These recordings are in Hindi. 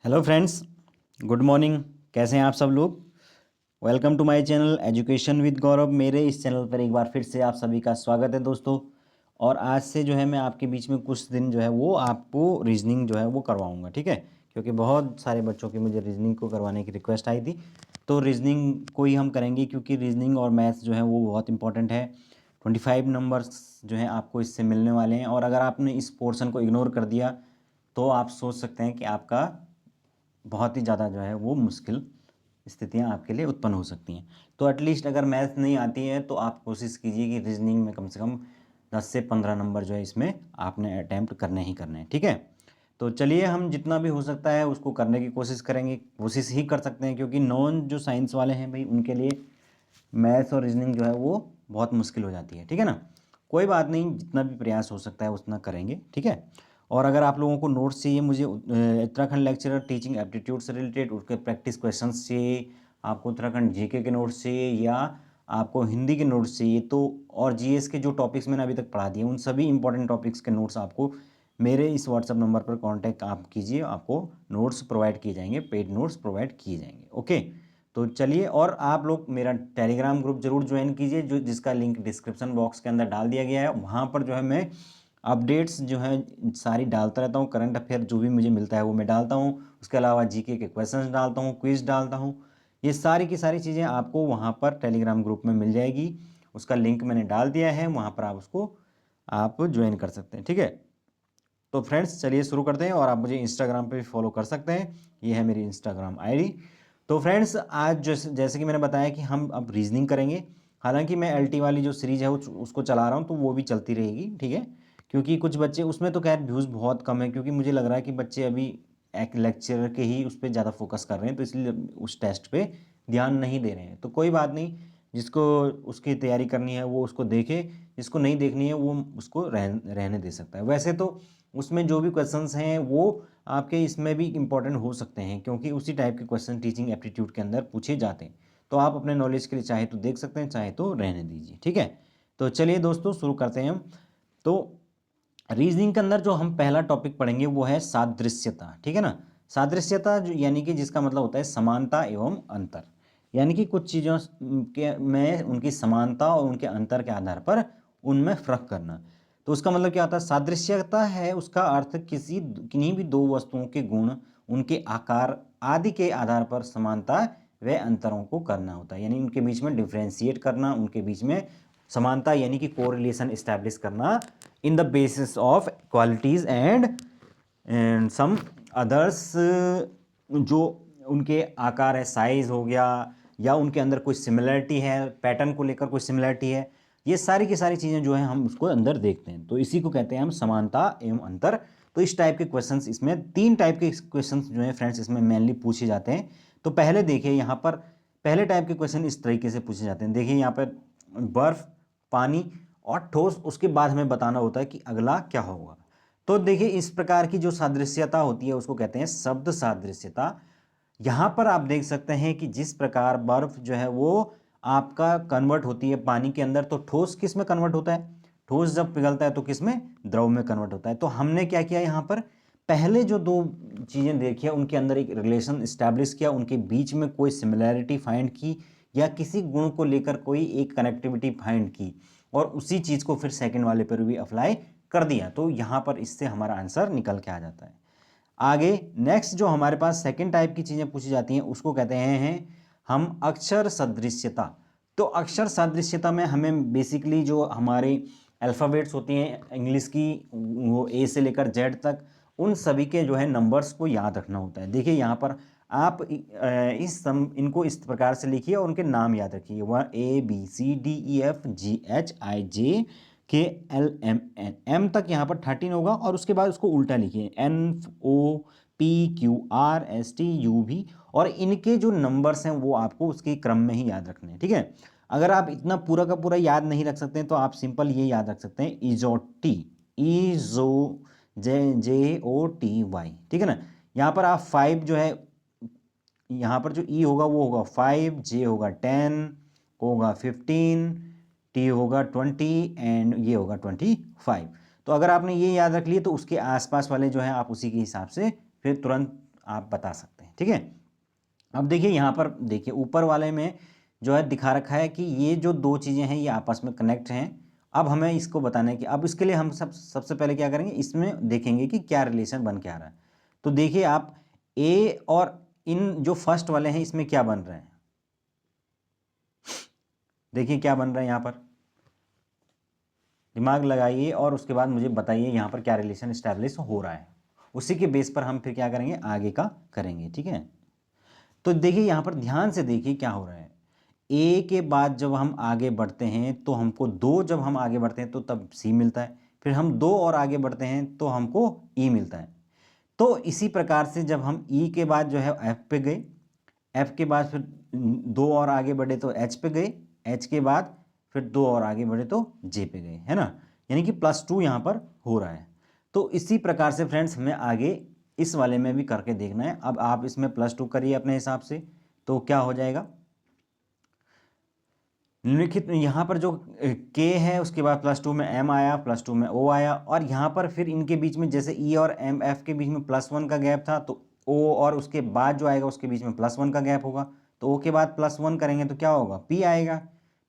Hello friends, good morning. कैसे हैं आप सब लोग। Welcome to my channel education with Gaurav. मेरे इस चैनल पर एक बार फिर से आप सभी का स्वागत है दोस्तों। और आज से जो है मैं आपके बीच में कुछ दिन जो है वो आपको रीजनिंग जो है वो करवाऊंगा, ठीक है। क्योंकि बहुत सारे बच्चों की मुझे रीजनिंग को करवाने की रिक्वेस्ट आई थी, तो रीजनिंग को ही हम करेंगे क्योंकि रीजनिंग और मैथ्स जो है वो बहुत इंपॉर्टेंट है। 25 नंबर्स जो है आपको इससे मिलने वाले हैं, और अगर आपने इस पोर्शन को इग्नोर कर दिया तो आप सोच सकते हैं कि आपका बहुत ही ज़्यादा जो है वो मुश्किल स्थितियां आपके लिए उत्पन्न हो सकती हैं। तो एटलीस्ट अगर मैथ नहीं आती है तो आप कोशिश कीजिए कि रीजनिंग में कम से कम 10 से 15 नंबर जो है इसमें आपने अटैम्प्ट करने ही करने हैं, ठीक है। तो चलिए हम जितना भी हो सकता है उसको करने की कोशिश करेंगे, कोशिश ही कर सकते हैं, क्योंकि नॉन जो साइंस वाले हैं भाई उनके लिए मैथ्स और रीजनिंग जो है वो बहुत मुश्किल हो जाती है, ठीक है ना। कोई बात नहीं, जितना भी प्रयास हो सकता है उतना करेंगे, ठीक है। और अगर आप लोगों को नोट्स चाहिए, मुझे उत्तराखंड लेक्चरर टीचिंग एप्टीट्यूड से रिलेटेड उसके प्रैक्टिस क्वेश्चंस चाहिए, आपको उत्तराखंड जीके के नोट्स चाहिए, या आपको हिंदी के नोट्स चाहिए, तो और जीएस के जो टॉपिक्स मैंने अभी तक पढ़ा दिए उन सभी इंपॉर्टेंट टॉपिक्स के नोट्स आपको मेरे इस व्हाट्सअप नंबर पर कांटेक्ट आप कीजिए, आपको नोट्स प्रोवाइड किए जाएंगे, पेड नोट्स प्रोवाइड किए जाएंगे, ओके। तो चलिए, और आप लोग मेरा टेलीग्राम ग्रुप जरूर ज्वाइन कीजिए, जो जिसका लिंक डिस्क्रिप्शन बॉक्स के अंदर डाल दिया गया है। वहाँ पर जो है मैं अपडेट्स जो है सारी डालता रहता हूँ, करंट अफेयर जो भी मुझे मिलता है वो मैं डालता हूँ। उसके अलावा जीके के क्वेश्चंस डालता हूँ, क्विज डालता हूँ। ये सारी की सारी चीज़ें आपको वहाँ पर टेलीग्राम ग्रुप में मिल जाएगी। उसका लिंक मैंने डाल दिया है, वहाँ पर आप उसको आप ज्वाइन कर सकते हैं, ठीक है। तो फ्रेंड्स चलिए शुरू करते हैं, और आप मुझे इंस्टाग्राम पे भी फॉलो कर सकते हैं, ये है मेरी इंस्टाग्राम आईडी। तो फ्रेंड्स आज जैसे कि मैंने बताया कि हम अब रीजनिंग करेंगे। हालांकि मैं एलटी वाली जो सीरीज़ है उसको चला रहा हूँ, तो वो भी चलती रहेगी, ठीक है। क्योंकि कुछ बच्चे उसमें तो खैर व्यूज़ बहुत कम है, क्योंकि मुझे लग रहा है कि बच्चे अभी एक लेक्चर के ही उस पर ज़्यादा फोकस कर रहे हैं, तो इसलिए उस टेस्ट पे ध्यान नहीं दे रहे हैं। तो कोई बात नहीं, जिसको उसकी तैयारी करनी है वो उसको देखे, जिसको नहीं देखनी है वो उसको रहने दे सकता है। वैसे तो उसमें जो भी क्वेश्चंस हैं वो आपके इसमें भी इम्पोर्टेंट हो सकते हैं, क्योंकि उसी टाइप के क्वेश्चन टीचिंग एप्टीट्यूड के अंदर पूछे जाते हैं। तो आप अपने नॉलेज के लिए चाहे तो देख सकते हैं, चाहे तो रहने दीजिए, ठीक है। तो चलिए दोस्तों शुरू करते हैं हम। तो रीजनिंग के अंदर जो हम पहला टॉपिक पढ़ेंगे वो है सादृश्यता, ठीक है ना। सादृश्यता जो यानी कि जिसका मतलब होता है समानता एवं अंतर, यानी कि कुछ चीज़ों के में उनकी समानता और उनके अंतर के आधार पर उनमें फर्क करना। तो उसका मतलब क्या होता है, सादृश्यता है उसका अर्थ किसी किन्हीं भी दो वस्तुओं के गुण, उनके आकार आदि के आधार पर समानता व अंतरों को करना होता है, यानी उनके बीच में डिफ्रेंशिएट करना, उनके बीच में समानता यानी कि कोरिलेशन इस्टेब्लिश करना in the basis of qualities and some others. जो उनके आकार है, साइज हो गया, या उनके अंदर कोई सिमिलरिटी है, पैटर्न को लेकर कोई सिमिलरिटी है, ये सारी की सारी चीज़ें जो है हम उसको अंदर देखते हैं, तो इसी को कहते हैं हम समानता एवं अंतर। तो इस टाइप के क्वेश्चंस, इसमें 3 टाइप के क्वेश्चंस जो है फ्रेंड्स इसमें मेनली पूछे जाते हैं। तो पहले देखिए यहाँ पर पहले टाइप के क्वेश्चन इस तरीके से पूछे जाते हैं। देखिए यहाँ पर बर्फ, पानी और ठोस, उसके बाद हमें बताना होता है कि अगला क्या होगा। तो देखिए इस प्रकार की जो सादृश्यता होती है उसको कहते हैं शब्द सादृश्यता। यहां पर आप देख सकते हैं कि जिस प्रकार बर्फ जो है वो आपका कन्वर्ट होती है पानी के अंदर, तो ठोस किस में कन्वर्ट होता है, ठोस जब पिघलता है तो किस में, द्रव में कन्वर्ट होता है। तो हमने क्या किया यहाँ पर, पहले जो दो चीज़ें देखी उनके अंदर एक रिलेशन इस्टेब्लिश किया, उनके बीच में कोई सिमिलैरिटी फाइंड की, या किसी गुण को लेकर कोई एक कनेक्टिविटी फाइंड की, और उसी चीज़ को फिर सेकंड वाले पर भी अप्लाई कर दिया। तो यहाँ पर इससे हमारा आंसर निकल के आ जाता है। आगे नेक्स्ट जो हमारे पास सेकंड टाइप की चीज़ें पूछी जाती हैं उसको कहते हैं हम अक्षर सदृश्यता। तो अक्षर सदृश्यता में हमें बेसिकली जो हमारे अल्फ़ाबेट्स होती हैं इंग्लिश की, वो ए से लेकर जेड तक, उन सभी के जो है नंबर्स को याद रखना होता है। देखिए यहाँ पर आप इनको इस प्रकार से लिखिए और उनके नाम याद रखिए, वह ABCDEFGHIJ KLMN, M तक यहाँ पर 13 होगा, और उसके बाद उसको उल्टा लिखिए NOPQRSTUV, और इनके जो नंबर्स हैं वो आपको उसके क्रम में ही याद रखने हैं, ठीक है। अगर आप इतना पूरा का पूरा याद नहीं रख सकते हैं तो आप सिंपल ये याद रख सकते हैं इजोटी, IZOTY, ठीक है ना। यहाँ पर आप 5 जो है, यहाँ पर जो ई होगा वो होगा 5, जे होगा 10, होगा 15, टी होगा 20, एंड ये होगा 25। तो अगर आपने ये याद रख लिए तो उसके आसपास वाले जो है आप उसी के हिसाब से फिर तुरंत आप बता सकते हैं। ठीक है, अब देखिए यहाँ पर देखिए ऊपर वाले में जो है दिखा रखा है कि ये जो दो चीज़ें हैं ये आपस में कनेक्ट हैं। अब हमें इसको बताना है कि अब इसके लिए हम सबसे पहले क्या करेंगे, इसमें देखेंगे कि क्या रिलेशन बन के आ रहा है। तो देखिए आप ए और इन जो फर्स्ट वाले हैं इसमें क्या बन रहे हैं, देखिए क्या बन रहा है यहाँ पर, दिमाग लगाइए और उसके बाद मुझे बताइए यहाँ पर क्या रिलेशन इस्टेब्लिश हो रहा है। उसी के बेस पर हम फिर क्या करेंगे, आगे का करेंगे। ठीक है, तो देखिए यहाँ पर ध्यान से देखिए क्या हो रहा है। ए के बाद जब हम आगे बढ़ते हैं तो हमको दो, जब हम आगे बढ़ते हैं तो तब सी मिलता है, फिर हम दो और आगे बढ़ते हैं तो हमको ई मिलता है। तो इसी प्रकार से जब हम ई के बाद जो है एफ पे गए, एफ के बाद फिर दो और आगे बढ़े तो एच पे गए, एच के बाद फिर दो और आगे बढ़े तो जे पे गए, है ना, यानी कि +2 यहाँ पर हो रहा है। तो इसी प्रकार से फ्रेंड्स हमें आगे इस वाले में भी करके देखना है। अब आप इसमें +2 करिए अपने हिसाब से, तो क्या हो जाएगा, निम्नलिखित यहाँ पर जो के है उसके बाद +2 में एम आया, +2 में ओ आया, और यहाँ पर फिर इनके बीच में जैसे ई और एम एफ के बीच में +1 का गैप था, तो ओ और उसके बाद जो आएगा उसके बीच में +1 का गैप होगा, तो ओ के बाद +1 करेंगे तो क्या होगा, पी आएगा,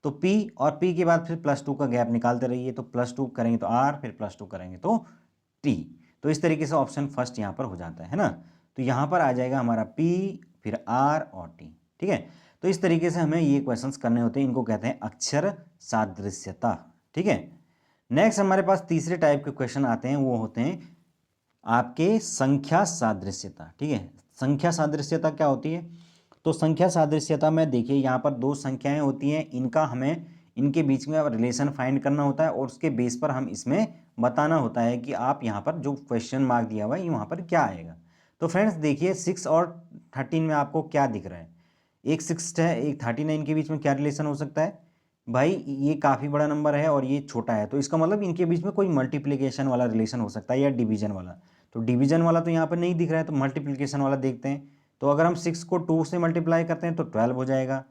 तो पी, और पी के बाद फिर +2 का गैप निकालते रहिए, तो +2 करेंगे तो आर, फिर +2 करेंगे तो टी। तो इस तरीके से ऑप्शन फर्स्ट यहाँ पर हो जाता है ना। तो यहाँ पर आ जाएगा हमारा पी, फिर आर और टी। ठीक है, तो इस तरीके से हमें ये क्वेश्चंस करने होते हैं, इनको कहते हैं अक्षर सादृश्यता। ठीक है, नेक्स्ट हमारे पास तीसरे टाइप के क्वेश्चन आते हैं, वो होते हैं आपके संख्या सादृश्यता। ठीक है, संख्या सादृश्यता क्या होती है, तो संख्या सादृश्यता में देखिए यहाँ पर दो संख्याएं होती हैं, इनका हमें इनके बीच में रिलेशन फाइंड करना होता है, और उसके बेस पर हम इसमें बताना होता है कि आप यहाँ पर जो क्वेश्चन मार्क दिया हुआ है वहाँ पर क्या आएगा। तो फ्रेंड्स देखिए 6 और 13 में आपको क्या दिख रहा है, एक 6 है एक 39 के बीच में क्या रिलेशन हो सकता है भाई, ये काफ़ी बड़ा नंबर है और ये छोटा है, तो इसका मतलब इनके बीच में कोई मल्टीप्लिकेशन वाला रिलेशन हो सकता है या डिवीजन वाला। तो डिवीजन वाला तो यहाँ पर नहीं दिख रहा है, तो मल्टीप्लिकेशन वाला देखते हैं। तो अगर हम 6 को 2 से मल्टीप्लाई करते हैं तो 12 हो जाएगा,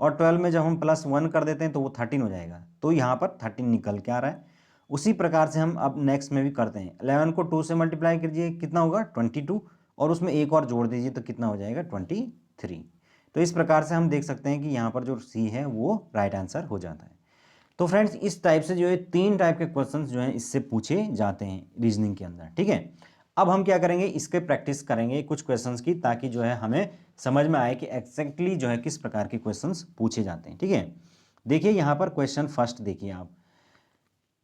और 12 में जब हम +1 कर देते हैं तो वो 13 हो जाएगा, तो यहाँ पर 13 निकल के आ रहा है। उसी प्रकार से हम अब नेक्स्ट में भी करते हैं, 11 को 2 से मल्टीप्लाई कीजिए, कितना होगा 22, और उसमें एक और जोड़ दीजिए तो कितना हो जाएगा 23। तो इस प्रकार से हम देख सकते हैं कि यहाँ पर जो सी है वो राइट आंसर हो जाता है। तो फ्रेंड्स इस टाइप से जो है 3 टाइप के क्वेश्चंस जो हैं इससे पूछे जाते हैं रीजनिंग के अंदर। ठीक है, अब हम क्या करेंगे, इसके प्रैक्टिस करेंगे कुछ क्वेश्चंस की, ताकि जो है हमें समझ में आए कि एग्जैक्टली जो है किस प्रकार के क्वेश्चंस पूछे जाते हैं। ठीक है, देखिए यहाँ पर क्वेश्चन फर्स्ट देखिए आप,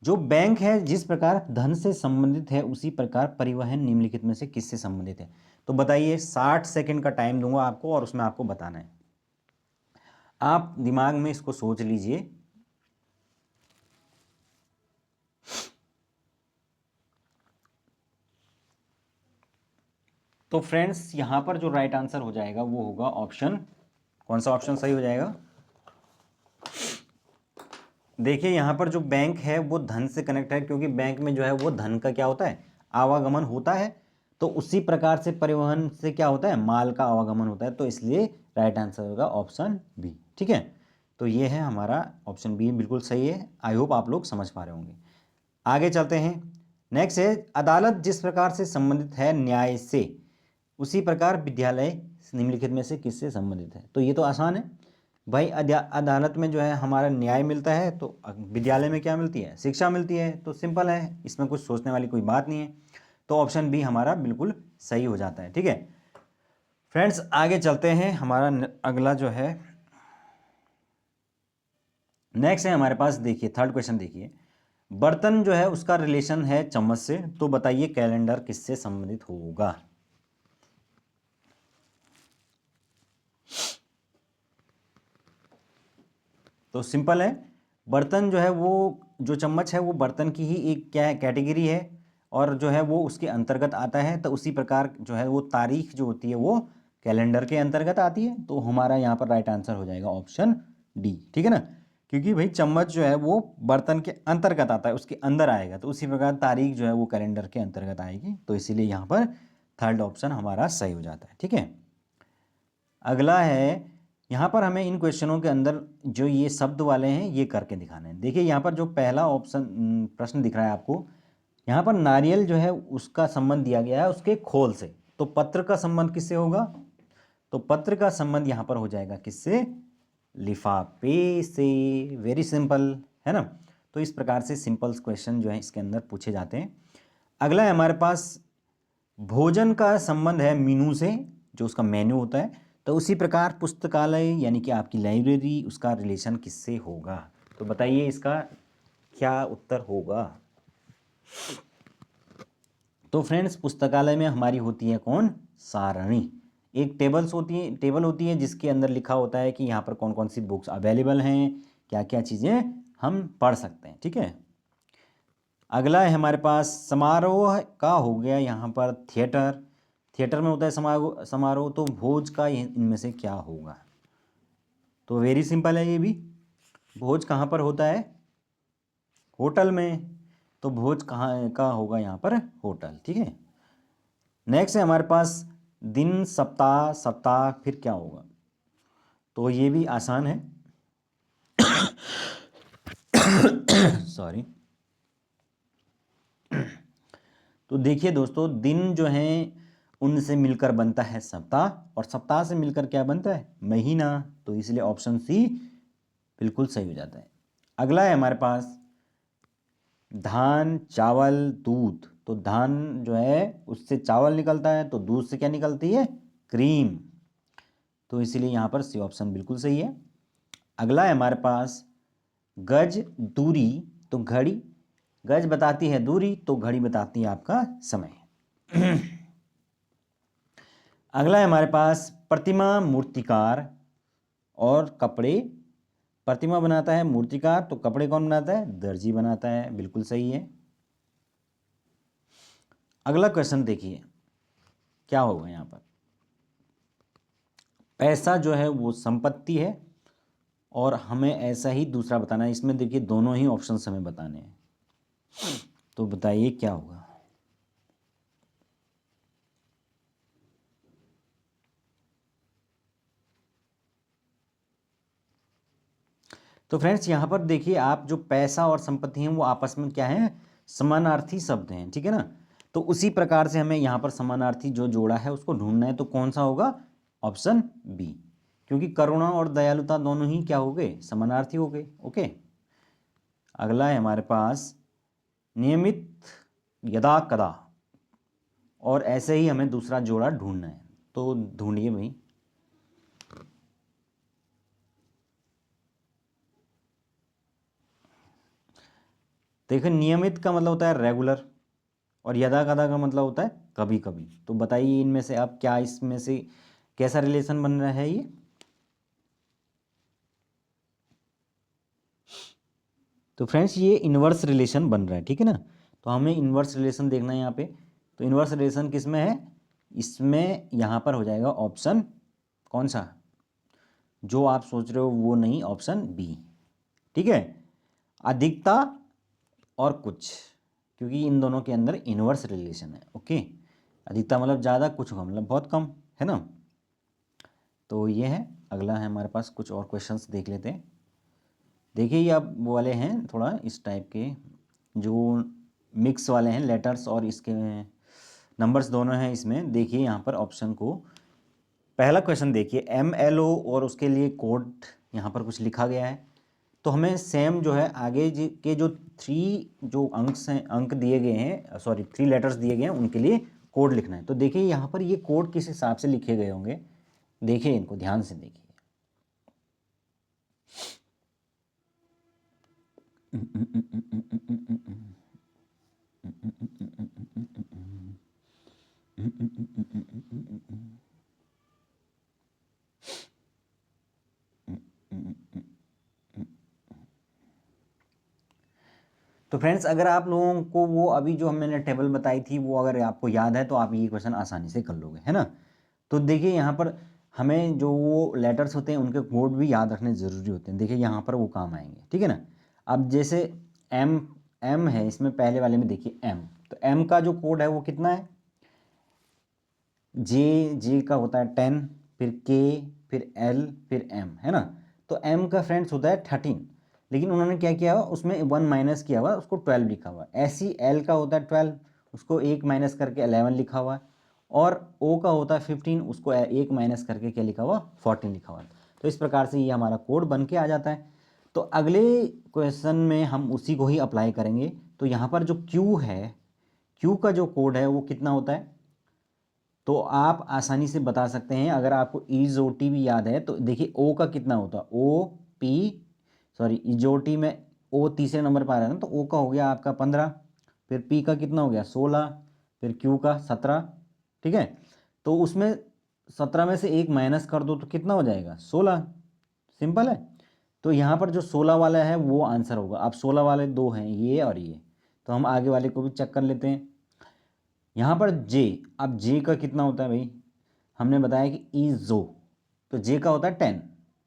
जो बैंक है जिस प्रकार धन से संबंधित है उसी प्रकार परिवहन निम्नलिखित में से किससे संबंधित है। तो बताइए, 60 सेकंड का टाइम दूंगा आपको और उसमें आपको बताना है, आप दिमाग में इसको सोच लीजिए। तो फ्रेंड्स यहाँ पर जो राइट आंसर हो जाएगा वो होगा ऑप्शन, कौन सा ऑप्शन सही हो जाएगा, देखिए यहाँ पर जो बैंक है वो धन से कनेक्ट है, क्योंकि बैंक में जो है वो धन का क्या होता है, आवागमन होता है। तो उसी प्रकार से परिवहन से क्या होता है, माल का आवागमन होता है, तो इसलिए राइट आंसर होगा ऑप्शन बी। ठीक है, तो ये है हमारा ऑप्शन बी, बिल्कुल सही है। आई होप आप लोग समझ पा रहे होंगे। आगे चलते हैं, नेक्स्ट है अदालत जिस प्रकार से संबंधित है न्याय से उसी प्रकार विद्यालय निम्नलिखित में से किससे संबंधित है। तो ये तो आसान है भाई, अदालत में जो है हमारा न्याय मिलता है, तो विद्यालय में क्या मिलती है, शिक्षा मिलती है, तो सिंपल है, इसमें कुछ सोचने वाली कोई बात नहीं है। तो ऑप्शन बी हमारा बिल्कुल सही हो जाता है। ठीक है फ्रेंड्स, आगे चलते हैं, हमारा अगला जो है नेक्स्ट है हमारे पास, देखिए थर्ड क्वेश्चन देखिए, बर्तन जो है उसका रिलेशन है चम्मच से, तो बताइए कैलेंडर किससे संबंधित होगा। तो सिंपल है, बर्तन जो है वो, जो चम्मच है वो बर्तन की ही एक क्या है, कैटेगरी है, और जो है वो उसके अंतर्गत आता है। तो उसी प्रकार जो है वो तारीख जो होती है वो कैलेंडर के अंतर्गत आती है। तो हमारा यहाँ पर राइट आंसर हो जाएगा ऑप्शन डी। ठीक है ना, क्योंकि भाई चम्मच जो है वो बर्तन के अंतर्गत आता है, उसके अंदर आएगा, तो उसी प्रकार तारीख जो है वो कैलेंडर के अंतर्गत आएगी। तो इसीलिए यहाँ पर थर्ड ऑप्शन हमारा सही हो जाता है। ठीक है, अगला है, यहाँ पर हमें इन क्वेश्चनों के अंदर जो ये शब्द वाले हैं ये करके दिखाने हैं। देखिए यहाँ पर जो पहला ऑप्शन प्रश्न दिख रहा है आपको, यहाँ पर नारियल जो है उसका संबंध दिया गया है उसके खोल से। तो पत्र का संबंध किससे होगा? तो पत्र का संबंध यहाँ पर हो जाएगा किससे? लिफाफे से। वेरी सिंपल, है ना। तो इस प्रकार से सिंपल क्वेश्चन जो है इसके अंदर पूछे जाते हैं। अगला है हमारे पास भोजन का संबंध है मीनू से, जो उसका मेन्यू होता है। तो उसी प्रकार पुस्तकालय यानी कि आपकी लाइब्रेरी, उसका रिलेशन किससे होगा? तो बताइए इसका क्या उत्तर होगा? तो फ्रेंड्स, पुस्तकालय में हमारी होती है कौन? सारणी। एक टेबल होती है जिसके अंदर लिखा होता है कि यहाँ पर कौन कौन सी बुक्स अवेलेबल हैं, क्या क्या चीज़ें हम पढ़ सकते हैं, ठीक है। अगला है हमारे पास समारोह का हो गया यहाँ पर थिएटर। थिएटर में होता है समारोह, तो भोज का इनमें से क्या होगा? तो वेरी सिंपल है ये भी। भोज कहाँ पर होता है? होटल में। तो भोज कहाँ का होगा यहाँ पर? होटल, ठीक है। नेक्स्ट है हमारे पास दिन, सप्ताह। सप्ताह फिर क्या होगा? तो ये भी आसान है। सॉरी। तो देखिए दोस्तों, दिन जो है उनसे मिलकर बनता है सप्ताह, और सप्ताह से मिलकर क्या बनता है? महीना। तो इसलिए ऑप्शन सी बिल्कुल सही हो जाता है। अगला है हमारे पास धान, चावल, दूध। तो धान जो है उससे चावल निकलता है, तो दूध से क्या निकलती है? क्रीम। तो इसीलिए यहाँ पर सी ऑप्शन बिल्कुल सही है। अगला है हमारे पास गज, दूरी। तो घड़ी, गज बताती है दूरी, तो घड़ी बताती है आपका समय। अगला है हमारे पास प्रतिमा, मूर्तिकार और कपड़े। प्रतिमा बनाता है मूर्तिकार, तो कपड़े कौन बनाता है? दर्जी बनाता है, बिल्कुल सही है। अगला क्वेश्चन देखिए क्या होगा यहाँ पर। पैसा जो है वो संपत्ति है, और हमें ऐसा ही दूसरा बताना है। इसमें देखिए दोनों ही ऑप्शंस हमें बताने हैं। तो बताइए क्या होगा? तो फ्रेंड्स यहाँ पर देखिए, आप जो पैसा और संपत्ति हैं वो आपस में क्या है? समानार्थी शब्द हैं, ठीक है ना। तो उसी प्रकार से हमें यहाँ पर समानार्थी जो जोड़ा है उसको ढूंढना है। तो कौन सा होगा? ऑप्शन बी, क्योंकि करुणा और दयालुता दोनों ही क्या हो गए? समानार्थी हो गए। ओके। अगला है हमारे पास नियमित, यदा कदा, और ऐसे ही हमें दूसरा जोड़ा ढूंढना है। तो ढूंढिए भाई। देखिए नियमित का मतलब होता है रेगुलर, और यदा कदा का मतलब होता है कभी कभी। तो बताइए इनमें से आप क्या, इसमें से कैसा रिलेशन बन रहा है ये? तो फ्रेंड्स ये इन्वर्स रिलेशन बन रहा है, ठीक है ना। तो हमें इन्वर्स रिलेशन देखना है यहाँ पे। तो इन्वर्स रिलेशन किस में है? इसमें यहाँ पर हो जाएगा ऑप्शन कौन सा? जो आप सोच रहे हो वो नहीं, ऑप्शन बी, ठीक है। अधिकता और कुछ, क्योंकि इन दोनों के अंदर इन्वर्स रिलेशन है। ओके। अधिकता मतलब ज़्यादा, कुछ का मतलब बहुत कम, है ना। तो ये है। अगला है हमारे पास, कुछ और क्वेश्चंस देख लेते हैं। देखिए ये अब वो वाले हैं थोड़ा इस टाइप के, जो मिक्स वाले हैं, लेटर्स और इसके नंबर्स दोनों हैं इसमें। देखिए यहाँ पर ऑप्शन को, पहला क्वेश्चन देखिए, MLO और उसके लिए कोड यहाँ पर कुछ लिखा गया है। तो हमें सेम जो है आगे के जो 3 जो अंक दिए गए हैं, सॉरी 3 लेटर्स दिए गए हैं, उनके लिए कोड लिखना है। तो देखिए यहाँ पर ये कोड किस हिसाब से लिखे गए होंगे, देखिए इनको ध्यान से देखिए। तो फ्रेंड्स अगर आप लोगों को वो अभी जो मैंने टेबल बताई थी वो अगर आपको याद है, तो आप ये क्वेश्चन आसानी से कर लोगे, है ना। तो देखिए यहाँ पर हमें जो वो लेटर्स होते हैं उनके कोड भी याद रखने ज़रूरी होते हैं। देखिए यहाँ पर वो काम आएंगे, ठीक है ना। अब जैसे एम एम है, इसमें पहले वाले में देखिए एम, तो एम का जो कोड है वो कितना है? जे का होता है 10, फिर के, फिर एल, फिर एम, है ना। तो एम का फ्रेंड्स होता है 13, लेकिन उन्होंने क्या किया हुआ, उसमें 1 माइनस किया हुआ, उसको 12 लिखा हुआ। ऐसी एल का होता है 12, उसको 1 माइनस करके 11 लिखा हुआ है। और ओ का होता है 15, उसको एक माइनस करके क्या लिखा हुआ 14 लिखा हुआ। तो इस प्रकार से ये हमारा कोड बन के आ जाता है। तो अगले क्वेश्चन में हम उसी को ही अप्लाई करेंगे। तो यहाँ पर जो क्यू है, क्यू का जो कोड है वो कितना होता है, तो आप आसानी से बता सकते हैं। अगर आपको इजोटी भी याद है तो देखिए ओ का कितना होता है, ओ पी सॉरी इजोटी में ओ तीसरे नंबर पर आ रहा है ना, तो ओ का हो गया आपका 15, फिर पी का कितना हो गया 16, फिर क्यू का 17। ठीक है, तो उसमें 17 में से एक माइनस कर दो तो कितना हो जाएगा 16। सिंपल है। तो यहाँ पर जो 16 वाला है वो आंसर होगा। अब 16 वाले दो हैं, ये और ये, तो हम आगे वाले को भी चेक कर लेते हैं। यहाँ पर जे, अब जे का कितना होता है भाई, हमने बताया कि इजो, तो जे का होता है 10।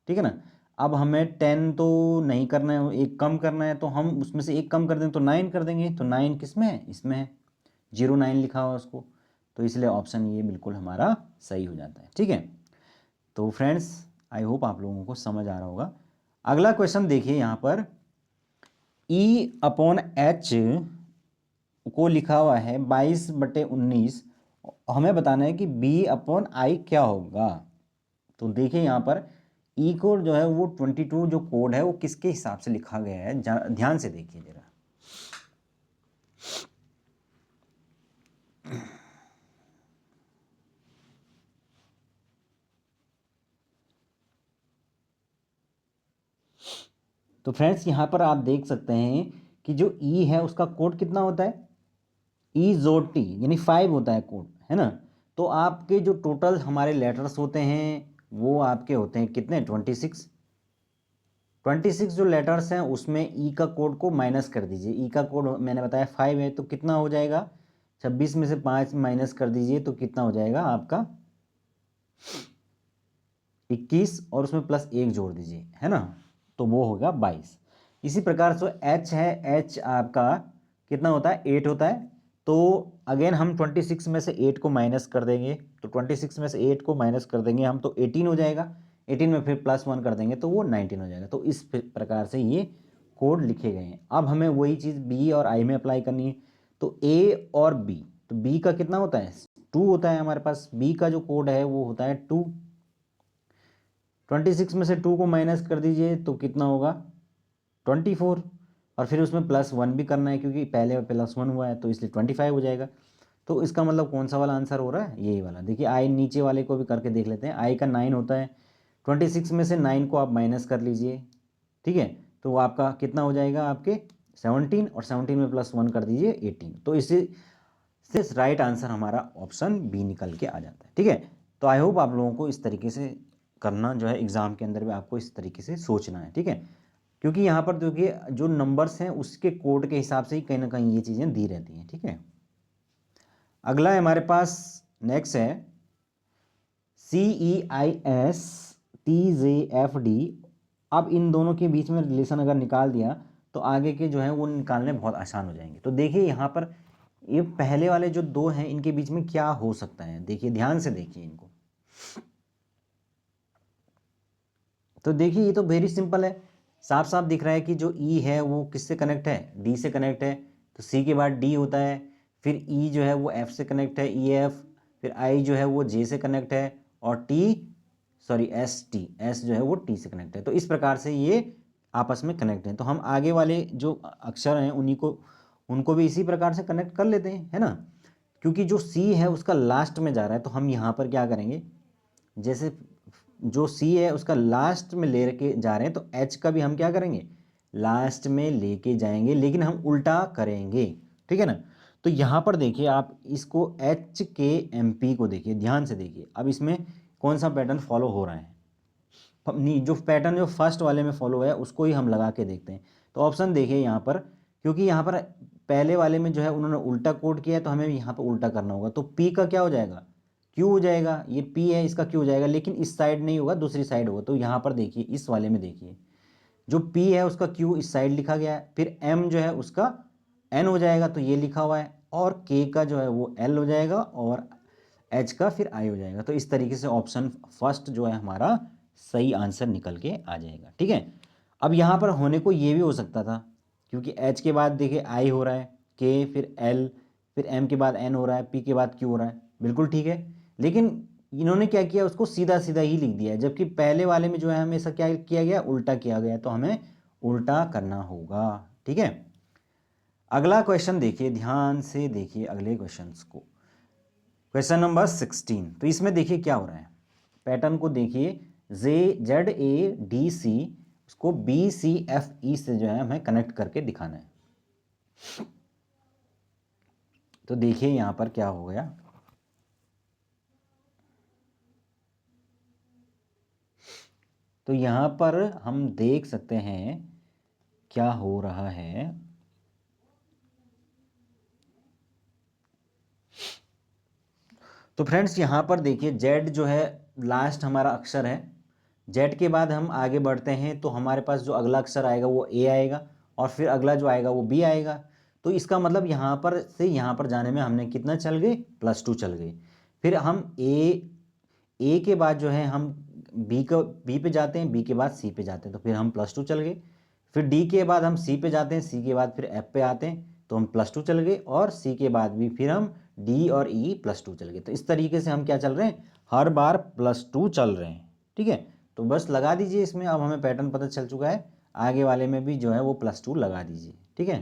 ठीक है ना। अब हमें 10 तो नहीं करना है, एक कम करना है, तो हम उसमें से एक कम कर दें तो 9 कर देंगे। तो 9 किस में है, इसमें है, 09 लिखा हुआ उसको, तो इसलिए ऑप्शन ये बिल्कुल हमारा सही हो जाता है। ठीक है, तो फ्रेंड्स आई होप आप लोगों को समझ आ रहा होगा। अगला क्वेश्चन देखिए, यहाँ पर E/H को लिखा हुआ है 22/19, हमें बताना है कि B/I क्या होगा। तो देखिए यहाँ पर ई को जो है वो 22 जो कोड है वो किसके हिसाब से लिखा गया है, ध्यान से देखिए जरा। तो फ्रेंड्स यहाँ पर आप देख सकते हैं कि जो ई है उसका कोड कितना होता है, इजोटी यानी 5 होता है कोड, है ना। तो आपके जो टोटल हमारे लेटर्स होते हैं वो आपके होते हैं कितने 26 जो लेटर्स हैं उसमें ई का कोड को माइनस कर दीजिए। ई का कोड मैंने बताया 5 है, तो कितना हो जाएगा 26 में से 5 माइनस कर दीजिए तो कितना हो जाएगा आपका 21, और उसमें प्लस 1 जोड़ दीजिए, है ना, तो वो होगा 22। इसी प्रकार से एच है, एच आपका कितना होता है 8 होता है। तो अगेन हम 26 में से 8 को माइनस कर देंगे, तो 26 में से 8 को माइनस कर देंगे हम तो 18 हो जाएगा। 18 में फिर +1 कर देंगे तो वो 19 हो जाएगा। तो इस प्रकार से ये कोड लिखे गए हैं। अब हमें वही चीज़ बी और आई में अप्लाई करनी है। तो ए और बी, तो बी का कितना होता है 2 होता है हमारे पास, बी का जो कोड है वो होता है 2। 26 में से 2 को माइनस कर दीजिए तो कितना होगा 24, और फिर उसमें +1 भी करना है क्योंकि पहले +1 हुआ है, तो इसलिए 25 हो जाएगा। तो इसका मतलब कौन सा वाला आंसर हो रहा है, यही वाला। देखिए आई नीचे वाले को भी करके देख लेते हैं। आई का 9 होता है, 26 में से 9 को आप माइनस कर लीजिए। ठीक है, तो वो आपका कितना हो जाएगा आपके 17, और 17 में +1 कर दीजिए 18। तो इसी से राइट आंसर हमारा ऑप्शन बी निकल के आ जाता है। ठीक है, तो आई होप आप लोगों को इस तरीके से करना जो है, एग्ज़ाम के अंदर भी आपको इस तरीके से सोचना है। ठीक है, क्योंकि यहाँ पर देखिए जो नंबर्स हैं उसके कोड के हिसाब से ही कहीं ना कहीं ये चीज़ें दी रहती हैं। ठीक है, अगला है हमारे पास, नेक्स्ट है CEISTJFD। अब इन दोनों के बीच में रिलेशन अगर निकाल दिया तो आगे के जो है वो निकालने बहुत आसान हो जाएंगे। तो देखिए यहाँ पर ये पहले वाले जो दो हैं इनके बीच में क्या हो सकता है, देखिए ध्यान से देखिए इनको। तो देखिए ये तो वेरी सिंपल है, साफ साफ दिख रहा है कि जो ई है वो किससे कनेक्ट है, डी से कनेक्ट है। तो सी के बाद डी होता है, फिर ई जो है वो एफ से कनेक्ट है, ई एफ, फिर आई जो है वो जे से कनेक्ट है, और एस जो है वो टी से कनेक्ट है। तो इस प्रकार से ये आपस में कनेक्ट हैं। तो हम आगे वाले जो अक्षर हैं उनको भी इसी प्रकार से कनेक्ट कर लेते हैं, है ना। क्योंकि जो सी है उसका लास्ट में जा रहा है, तो हम यहाँ पर क्या करेंगे, जैसे जो सी है उसका लास्ट में ले के जा रहे हैं तो एच का भी हम क्या करेंगे लास्ट में लेके जाएंगे, लेकिन हम उल्टा करेंगे। ठीक है ना। तो यहाँ पर देखिए आप इसको एच के एम पी को देखिए, ध्यान से देखिए। अब इसमें कौन सा पैटर्न फॉलो हो रहा है, जो पैटर्न जो फर्स्ट वाले में फॉलो है उसको ही हम लगा के देखते हैं। तो ऑप्शन देखिए यहाँ पर, क्योंकि यहाँ पर पहले वाले में जो है उन्होंने उल्टा कोड किया है तो हमें यहाँ पर उल्टा करना होगा। तो पी का क्या हो जाएगा क्यू हो जाएगा, ये पी है इसका क्यू हो जाएगा, लेकिन इस साइड नहीं होगा दूसरी साइड होगा। तो यहाँ पर देखिए इस वाले में देखिए जो पी है उसका क्यू इस साइड लिखा गया है, फिर एम जो है उसका एन हो जाएगा तो ये लिखा हुआ है, और के का जो है वो एल हो जाएगा, और एच का फिर आई हो जाएगा। तो इस तरीके से ऑप्शन फर्स्ट जो है हमारा सही आंसर निकल के आ जाएगा। ठीक है, अब यहाँ पर होने को ये भी हो सकता था, क्योंकि एच के बाद देखिए आई हो रहा है, के फिर एल, फिर एम के बाद एन हो रहा है, पी के बाद क्यू हो रहा है। बिल्कुल ठीक है, लेकिन इन्होंने क्या किया, उसको सीधा सीधा ही लिख दिया है, जबकि पहले वाले में जो है हमेशा क्या किया गया, उल्टा किया गया, तो हमें उल्टा करना होगा। ठीक है, अगला क्वेश्चन देखिए, ध्यान से देखिए अगले क्वेश्चंस को। क्वेश्चन नंबर 16, तो इसमें देखिए क्या हो रहा है, पैटर्न को देखिए, ZADC उसको BCFE से जो है हमें कनेक्ट करके दिखाना है। तो देखिए यहां पर क्या हो गया, तो यहां पर हम देख सकते हैं क्या हो रहा है। तो फ्रेंड्स यहां पर देखिए जेड जो है लास्ट हमारा अक्षर है, जेड के बाद हम आगे बढ़ते हैं तो हमारे पास जो अगला अक्षर आएगा वो ए आएगा, और फिर अगला जो आएगा वो बी आएगा। तो इसका मतलब यहाँ पर से यहाँ पर जाने में हमने कितना चल गए, +2 चल गए। फिर हम ए के बाद जो है हम बी पे जाते हैं, बी के बाद सी पे जाते हैं, तो फिर हम +2 चल गए। फिर डी के बाद हम सी पे जाते हैं, सी के बाद फिर एफ पे आते हैं, तो हम +2 चल गए, और सी के बाद भी फिर हम डी और ई +2 चल गए। तो इस तरीके से हम क्या चल रहे हैं, हर बार +2 चल रहे हैं। ठीक है, तो बस लगा दीजिए इसमें, अब हमें पैटर्न पता चल चुका है, आगे वाले में भी जो है वो +2 लगा दीजिए। ठीक है,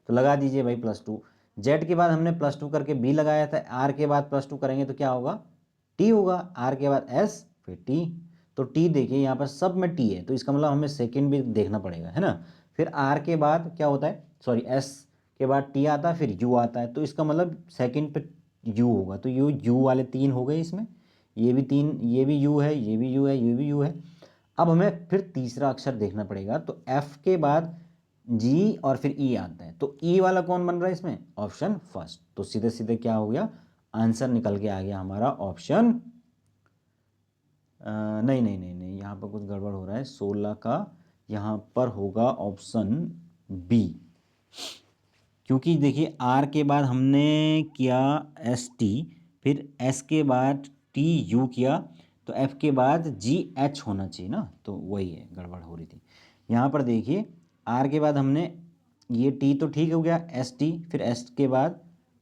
तो लगा दीजिए भाई +2। जेड के बाद हमने +2 करके बी लगाया था, आर के बाद +2 करेंगे तो क्या होगा, टी होगा, आर के बाद एस फिर टी। तो टी देखिए यहाँ पर सब में टी है, तो इसका मतलब हमें सेकंड भी देखना पड़ेगा, है ना। फिर आर के बाद क्या होता है, सॉरी एस के बाद टी आता है, फिर यू आता है, तो इसका मतलब सेकंड पे यू होगा, तो यू वाले 3 हो गए इसमें, ये भी 3, ये भी यू है, ये भी यू है, ये भी यू है। अब हमें फिर तीसरा अक्षर देखना पड़ेगा, तो एफ के बाद जी और फिर ई आता है, तो ई वाला कौन बन रहा है इसमें, ऑप्शन फर्स्ट। तो सीधे सीधे क्या हो गया, आंसर निकल के आ गया हमारा ऑप्शन, नहीं नहीं नहीं नहीं, यहाँ पर कुछ गड़बड़ हो रहा है, 16 का यहाँ पर होगा ऑप्शन बी, क्योंकि देखिए आर के बाद हमने किया एस टी, फिर एस के बाद टी यू किया, तो एफ के बाद जी एच होना चाहिए ना, तो वही है, गड़बड़ हो रही थी। यहाँ पर देखिए आर के बाद हमने ये टी तो ठीक हो गया, एस टी, फिर एस के बाद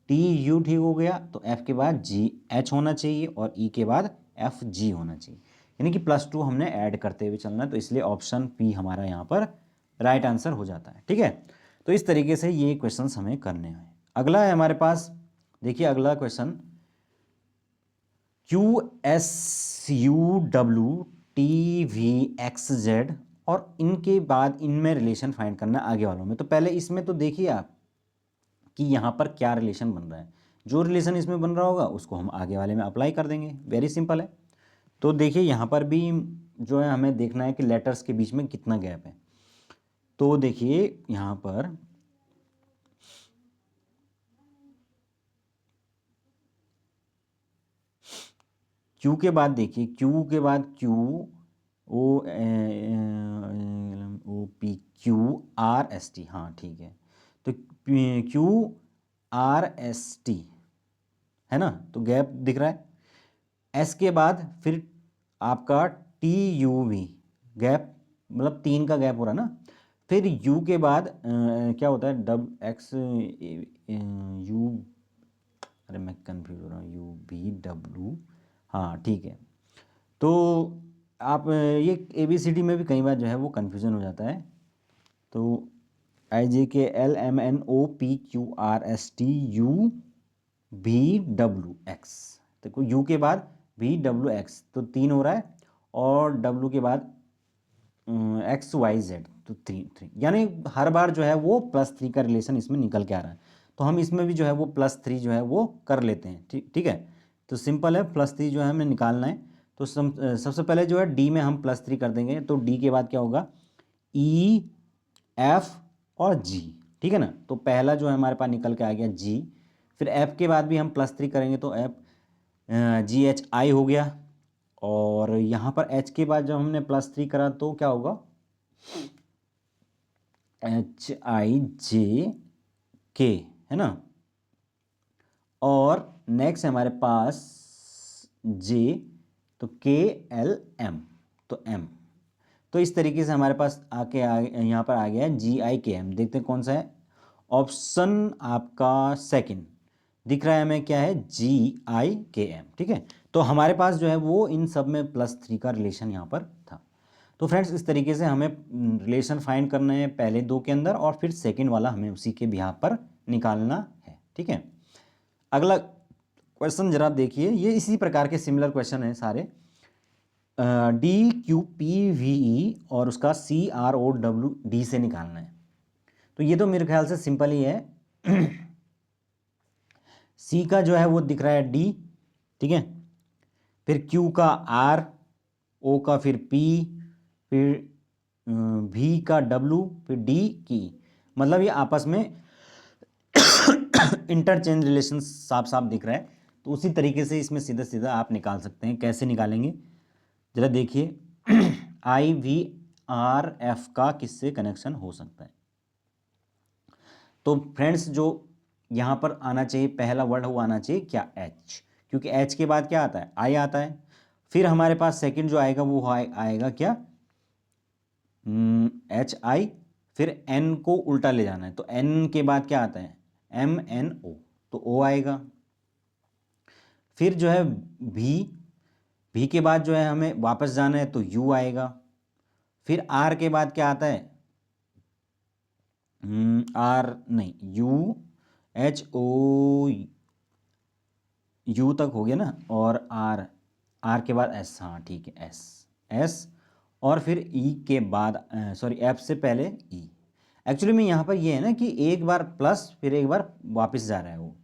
टी यू ठीक हो गया, तो एफ के बाद जी एच होना चाहिए, और ई के बाद एफ जी होना चाहिए, यानी कि +2 हमने ऐड करते हुए चलना है, तो इसलिए ऑप्शन पी हमारा यहाँ पर राइट आंसर हो जाता है। ठीक है, तो इस तरीके से ये क्वेश्चंस हमें करने हैं। अगला है हमारे पास, देखिए अगला क्वेश्चन, QSUWTVXZ, और इनके बाद इनमें रिलेशन फाइंड करना है आगे वालों में। तो पहले इसमें तो देखिए आप कि यहाँ पर क्या रिलेशन बन रहा है, जो रिलेशन इसमें बन रहा होगा उसको हम आगे वाले में अप्लाई कर देंगे, वेरी सिंपल है। तो देखिए यहाँ पर भी जो है हमें देखना है कि लेटर्स के बीच में कितना गैप है। तो देखिए यहाँ पर क्यू के बाद देखिए, क्यू के बाद Q O O P QRST, हाँ ठीक है, तो QRST है ना, तो गैप दिख रहा है। एस के बाद फिर आपका TUV, गैप मतलब 3 का गैप हो रहा है ना। फिर यू के बाद क्या होता है, यू, अरे मैं कंफ्यूज हो रहा हूँ, UVW, हाँ ठीक है। तो आप ये ABCD में भी कई बार जो है वो कन्फ्यूज़न हो जाता है। तो IJKLMNOPQRSTUVWX, देखो यू के बाद VWX तो 3 हो रहा है, और W के बाद XYZ तो 3, यानी हर बार जो है वो +3 का रिलेशन इसमें निकल के आ रहा है। तो हम इसमें भी जो है वो +3 जो है वो कर लेते हैं, ठीक ठीक है। तो सिंपल है, +3 जो है हमें निकालना है। तो सबसे पहले जो है डी में हम +3 कर देंगे, तो डी के बाद क्या होगा, E F और G, ठीक है ना। तो पहला जो है हमारे पास निकल के आ गया G, फिर F के बाद भी हम +3 करेंगे, तो F GHI हो गया, और यहाँ पर H के बाद जब हमने +3 करा तो क्या होगा, HIJK, है ना। और नेक्स्ट है हमारे पास J, तो KLM, तो M। तो इस तरीके से हमारे पास यहाँ पर आ गया है GIKM। देखते हैं कौन सा है, ऑप्शन आपका सेकंड, दिख रहा है हमें क्या है, GIKM, ठीक है। तो हमारे पास जो है वो इन सब में +3 का रिलेशन यहाँ पर था। तो फ्रेंड्स इस तरीके से हमें रिलेशन फाइंड करना है पहले दो के अंदर, और फिर सेकंड वाला हमें उसी के बिहाफ पर निकालना है, ठीक है। अगला क्वेश्चन जरा देखिए, ये इसी प्रकार के सिमिलर क्वेश्चन हैं सारे। DQPVE और उसका CROWD से निकालना है। तो ये तो मेरे ख्याल से सिंपल ही है। C का जो है वो दिख रहा है D, ठीक है, फिर Q का R, O का फिर P, फिर V का W, फिर D की, मतलब ये आपस में इंटरचेंज रिलेशन साफ साफ दिख रहा है। तो उसी तरीके से इसमें सीधा सीधा आप निकाल सकते हैं। कैसे निकालेंगे जरा देखिए। IVRF का किससे कनेक्शन हो सकता है? तो फ्रेंड्स जो यहाँ पर आना चाहिए पहला वर्ड वो आना चाहिए क्या, H, क्योंकि H के बाद क्या आता है, I आता है। फिर हमारे पास सेकंड जो आएगा वो आएगा क्या, HI, फिर N को उल्टा ले जाना है, तो N के बाद क्या आता है, MNO, तो O आएगा। फिर जो है V के बाद जो है हमें वापस जाना है तो U आएगा। फिर R के बाद क्या आता है, R नहीं, UHO, U तक हो गया ना, और R के बाद S, हाँ ठीक है, S, और फिर E के बाद सॉरी F से पहले E। एक्चुअली में यहाँ पर ये है ना कि एक बार प्लस फिर एक बार वापस जा रहा है वो।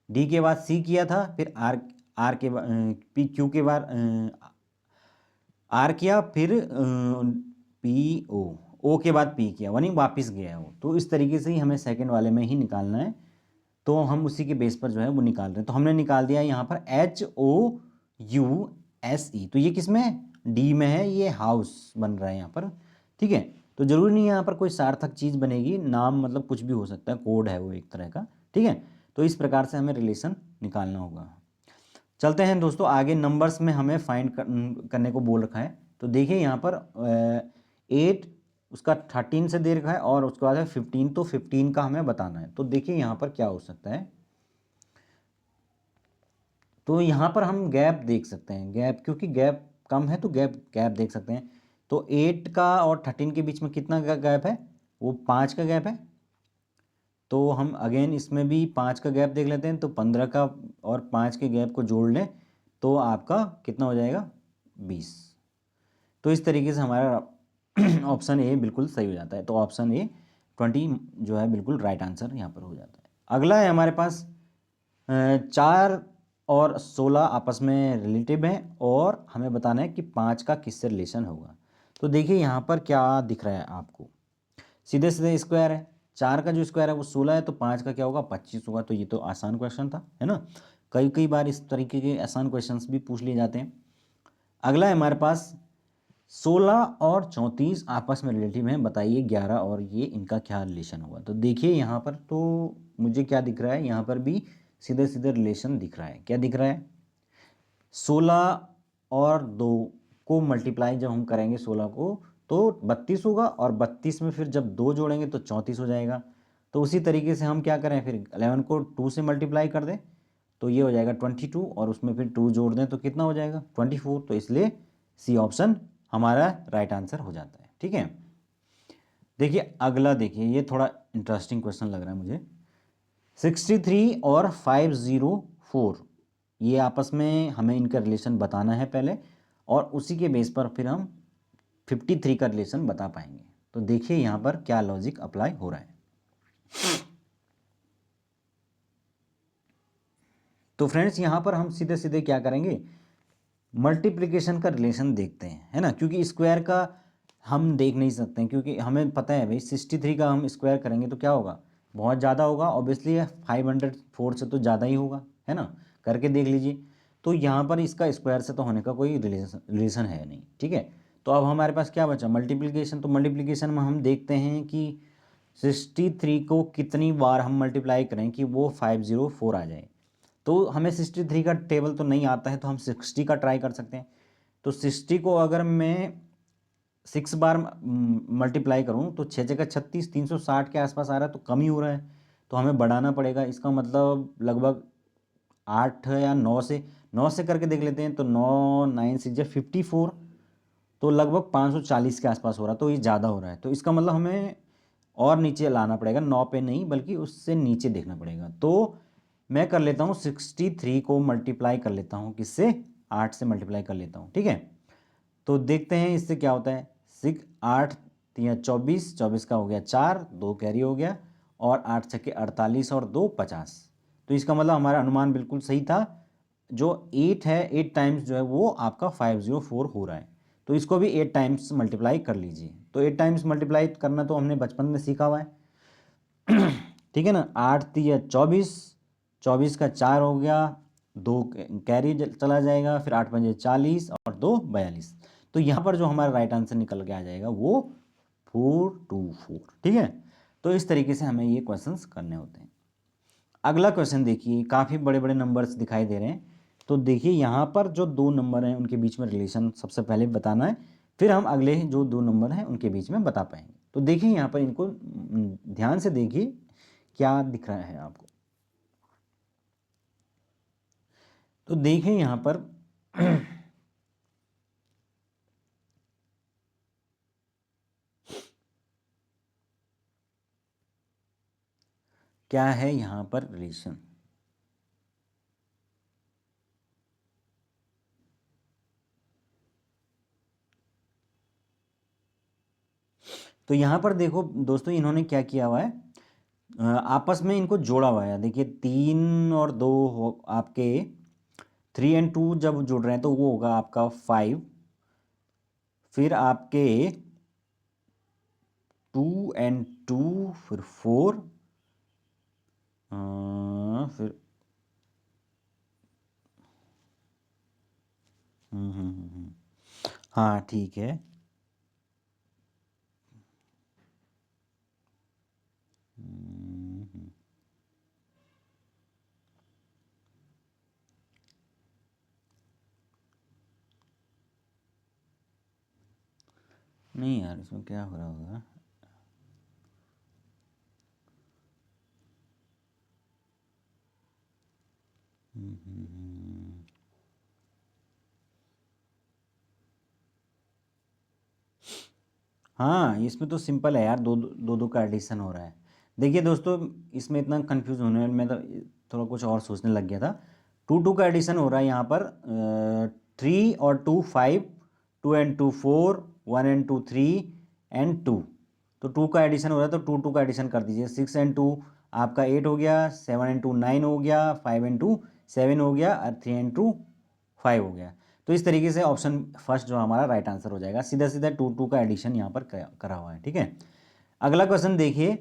D के बाद C किया था, फिर R के बाद Q के बाद R किया, फिर O के बाद P किया, यानी वापस गया वो। तो इस तरीके से ही हमें सेकंड वाले में ही निकालना है। तो हम उसी के बेस पर जो है वो निकाल रहे हैं। तो हमने निकाल दिया यहाँ पर HOUSE। तो ये किस में है, D में है, ये हाउस बन रहा है यहाँ पर, ठीक है। तो जरूरी नहीं यहाँ पर कोई सार्थक चीज़ बनेगी, नाम मतलब कुछ भी हो सकता है, कोड है वो एक तरह का, ठीक है। तो इस प्रकार से हमें रिलेशन निकालना होगा। चलते हैं दोस्तों आगे, नंबर्स में हमें फाइंड करने को बोल रखा है। तो देखिए यहाँ पर 8 उसका 13 से दे रखा है, और उसके बाद है 15, तो 15 का हमें बताना है। तो देखिए यहाँ पर क्या हो सकता है, तो यहाँ पर हम गैप देख सकते हैं, गैप, क्योंकि गैप कम है तो गैप देख सकते हैं। तो 8 का और 13 के बीच में कितना का गैप है, वो 5 का गैप है। तो हम अगेन इसमें भी 5 का गैप देख लेते हैं। तो 15 का और 5 के गैप को जोड़ लें तो आपका कितना हो जाएगा, 20। तो इस तरीके से हमारा ऑप्शन ए बिल्कुल सही हो जाता है। तो ऑप्शन ए 20 जो है बिल्कुल राइट आंसर यहाँ पर हो जाता है। अगला है हमारे पास 4 और 16 आपस में रिलेटिव हैं, और हमें बताना है कि 5 का किससे रिलेशन होगा। तो देखिए यहाँ पर क्या दिख रहा है आपको, सीधे सीधे स्क्वायर है। 4 का जो स्क्वायर है वो 16 है, तो 5 का क्या होगा, 25 होगा। तो ये तो आसान क्वेश्चन था, है ना। कई कई बार इस तरीके के आसान क्वेश्चंस भी पूछ लिए जाते हैं। अगला है हमारे पास 16 और 34 आपस में रिलेटिव हैं, बताइए 11 और ये इनका क्या रिलेशन होगा। तो देखिए यहाँ पर तो मुझे क्या दिख रहा है, यहाँ पर भी सीधे सीधे रिलेशन दिख रहा है। क्या दिख रहा है, 16 और 2 को मल्टीप्लाई जब हम करेंगे 16 को तो 32 होगा, और 32 में फिर जब 2 जोड़ेंगे तो 34 हो जाएगा। तो उसी तरीके से हम क्या करें, फिर 11 को 2 से मल्टीप्लाई कर दें तो ये हो जाएगा 22, और उसमें फिर 2 जोड़ दें तो कितना हो जाएगा, 24। तो इसलिए सी ऑप्शन हमारा राइट आंसर हो जाता है, ठीक है। देखिए अगला, देखिए ये थोड़ा इंटरेस्टिंग क्वेश्चन लग रहा है मुझे। 63 और 504 ये आपस में हमें इनका रिलेशन बताना है पहले, और उसी के बेस पर फिर हम 53 का रिलेशन बता पाएंगे। तो देखिए यहाँ पर क्या लॉजिक अप्लाई हो रहा है। तो फ्रेंड्स यहाँ पर हम सीधे सीधे क्या करेंगे, मल्टीप्लिकेशन का रिलेशन देखते हैं, है ना, क्योंकि स्क्वायर का हम देख नहीं सकते हैं, क्योंकि हमें पता है भाई 63 का हम स्क्वायर करेंगे तो क्या होगा, बहुत ज़्यादा होगा ऑब्वियसली, 504 से तो ज़्यादा ही होगा, है ना, करके देख लीजिए। तो यहाँ पर इसका स्क्वायर से तो होने का कोई रिलेशन है नहीं, ठीक है। तो अब हमारे पास क्या बचा, मल्टीप्लिकेशन। तो मल्टीप्लिकेशन में हम देखते हैं कि 63 को कितनी बार हम मल्टीप्लाई करें कि वो 504 आ जाए। तो हमें 63 का टेबल तो नहीं आता है, तो हम 60 का ट्राई कर सकते हैं। तो 60 को अगर मैं 6 बार मल्टीप्लाई करूं तो 6 जगह 36, 360 के आसपास आ रहा है, तो कम ही हो रहा है। तो हमें बढ़ाना पड़ेगा, इसका मतलब लगभग 8 या 9 से करके देख लेते हैं। तो 9 9 6 या 54, तो लगभग 540 के आसपास हो रहा है, तो ये ज़्यादा हो रहा है। तो इसका मतलब हमें और नीचे लाना पड़ेगा, 9 पे नहीं बल्कि उससे नीचे देखना पड़ेगा। तो मैं कर लेता हूँ 63 को मल्टीप्लाई कर लेता हूँ, किससे, 8 से मल्टीप्लाई कर लेता हूँ, ठीक है। तो देखते हैं इससे क्या होता है। 8 या 24, 24 का हो गया 4, 2 कैरी हो गया, और 8 छक्के 48 और 2 50। तो इसका मतलब हमारा अनुमान बिल्कुल सही था। जो 8 है, 8 टाइम्स जो है वो आपका 504 हो रहा है। तो इसको भी 8 टाइम्स मल्टीप्लाई कर लीजिए। तो 8 टाइम्स मल्टीप्लाई करना तो हमने बचपन में सीखा हुआ है, ठीक है ना। 8 या 24, 24 का 4 हो गया, 2 कैरी चला जाएगा, फिर 8 पंजे 40 और 2 42। तो यहाँ पर जो हमारा राइट आंसर निकल के आ जाएगा वो 424, ठीक है। तो इस तरीके से हमें ये क्वेश्चंस करने होते हैं। अगला क्वेश्चन देखिए, काफ़ी बड़े बड़े नंबर्स दिखाई दे रहे हैं। तो देखिए यहाँ पर जो 2 नंबर हैं उनके बीच में रिलेशन सबसे पहले बताना है, फिर हम अगले जो 2 नंबर हैं उनके बीच में बता पाएंगे। तो देखिए यहाँ पर इनको ध्यान से देखिए क्या दिख रहा है आपको। तो देखिए यहाँ पर क्या है यहाँ पर रिलेशन। तो यहाँ पर देखो दोस्तों, इन्होंने क्या किया हुआ है, आपस में इनको जोड़ा हुआ है। देखिए 3 और 2 हो आपके, 3 और 2 जब जुड़ रहे हैं तो वो होगा आपका 5, फिर आपके 2 और 2, फिर 4, फिर हाँ ठीक है। नहीं यार, इसमें क्या हो रहा होगा। हाँ, इसमें तो सिंपल है यार, दो दो दो का एडिशन हो रहा है। देखिए दोस्तों, इसमें इतना कंफ्यूज होने में तो थोड़ा कुछ और सोचने लग गया था। 2 2 का एडिशन हो रहा है यहाँ पर, 3 और 2 5, 2 और 2 4, 1 और 2 3 एंड 2। तो 2 का एडिशन हो रहा है, तो 2 2 का एडिशन कर दीजिए। 6 और 2 आपका 8 हो गया, 7 और 2 9 हो गया, 5 और 2 7 हो गया, और 3 और 2 5 हो गया। तो इस तरीके से ऑप्शन फर्स्ट जो हमारा राइट आंसर हो जाएगा। सीधा सीधा 2 2 का एडिशन यहाँ पर करा हुआ है, ठीक है। अगला क्वेश्चन देखिए,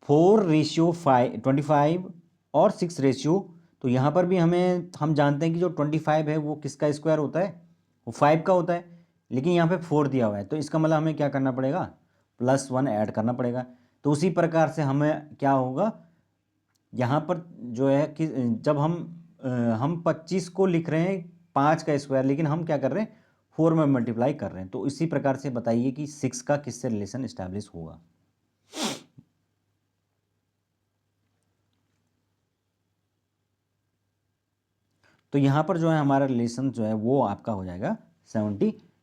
4:25 और 6 तो यहाँ पर भी हम जानते हैं कि जो 25 है वो किसका स्क्वायर होता है, वो 5 का होता है। लेकिन यहाँ पे 4 दिया हुआ है, तो इसका मतलब हमें क्या करना पड़ेगा, +1 ऐड करना पड़ेगा। तो उसी प्रकार से हमें क्या होगा, यहाँ पर जो है कि जब हम 25 को लिख रहे हैं 5 का स्क्वायर, लेकिन हम क्या कर रहे हैं 4 में मल्टीप्लाई कर रहे हैं। तो इसी प्रकार से बताइए कि 6 का किससे रिलेशन इस्टेब्लिश होगा। तो यहाँ पर जो है हमारा रिलेशन जो है वो आपका हो जाएगा